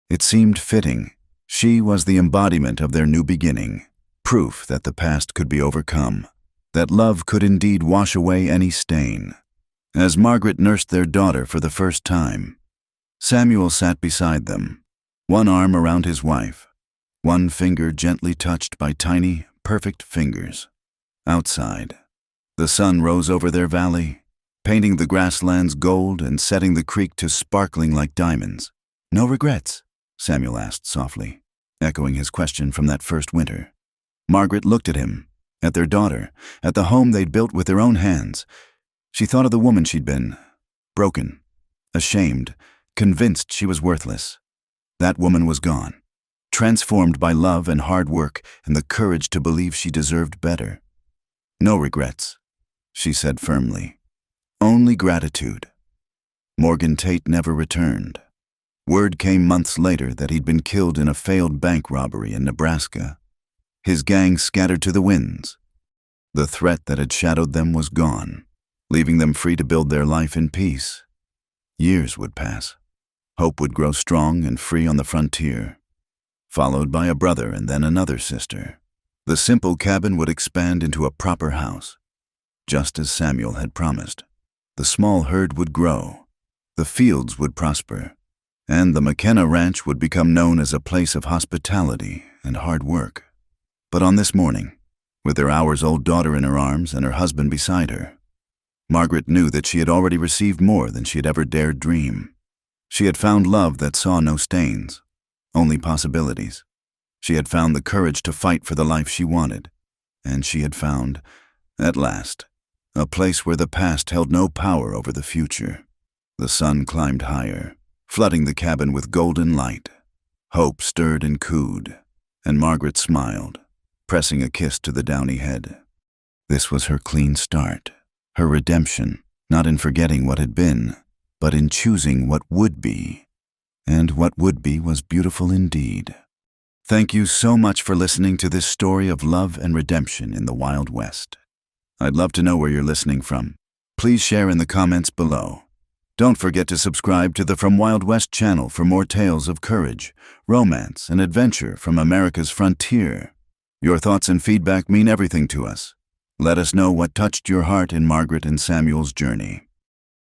It seemed fitting. She was the embodiment of their new beginning, proof that the past could be overcome, that love could indeed wash away any stain. As Margaret nursed their daughter for the first time, Samuel sat beside them, one arm around his wife, one finger gently touched by tiny, perfect fingers. Outside, the sun rose over their valley, painting the grasslands gold and setting the creek to sparkling like diamonds. "No regrets?" Samuel asked softly, echoing his question from that first winter. Margaret looked at him, at their daughter, at the home they'd built with their own hands. She thought of the woman she'd been, broken, ashamed, convinced she was worthless. That woman was gone, transformed by love and hard work and the courage to believe she deserved better. "No regrets," she said firmly. "Only gratitude." Morgan Tate never returned. Word came months later that he'd been killed in a failed bank robbery in Nebraska. His gang scattered to the winds. The threat that had shadowed them was gone, leaving them free to build their life in peace. Years would pass. Hope would grow strong and free on the frontier, followed by a brother and then another sister. The simple cabin would expand into a proper house, just as Samuel had promised. The small herd would grow, the fields would prosper, and the McKenna Ranch would become known as a place of hospitality and hard work. But on this morning, with their hours-old daughter in her arms and her husband beside her, Margaret knew that she had already received more than she had ever dared dream. She had found love that saw no stains, only possibilities. She had found the courage to fight for the life she wanted, and she had found, at last, a place where the past held no power over the future. The sun climbed higher, flooding the cabin with golden light. Hope stirred and cooed, and Margaret smiled, pressing a kiss to the downy head. This was her clean start, her redemption, not in forgetting what had been, but in choosing what would be. And what would be was beautiful indeed. Thank you so much for listening to this story of love and redemption in the Wild West. I'd love to know where you're listening from. Please share in the comments below. Don't forget to subscribe to the From Wild West channel for more tales of courage, romance, and adventure from America's frontier. Your thoughts and feedback mean everything to us. Let us know what touched your heart in Margaret and Samuel's journey.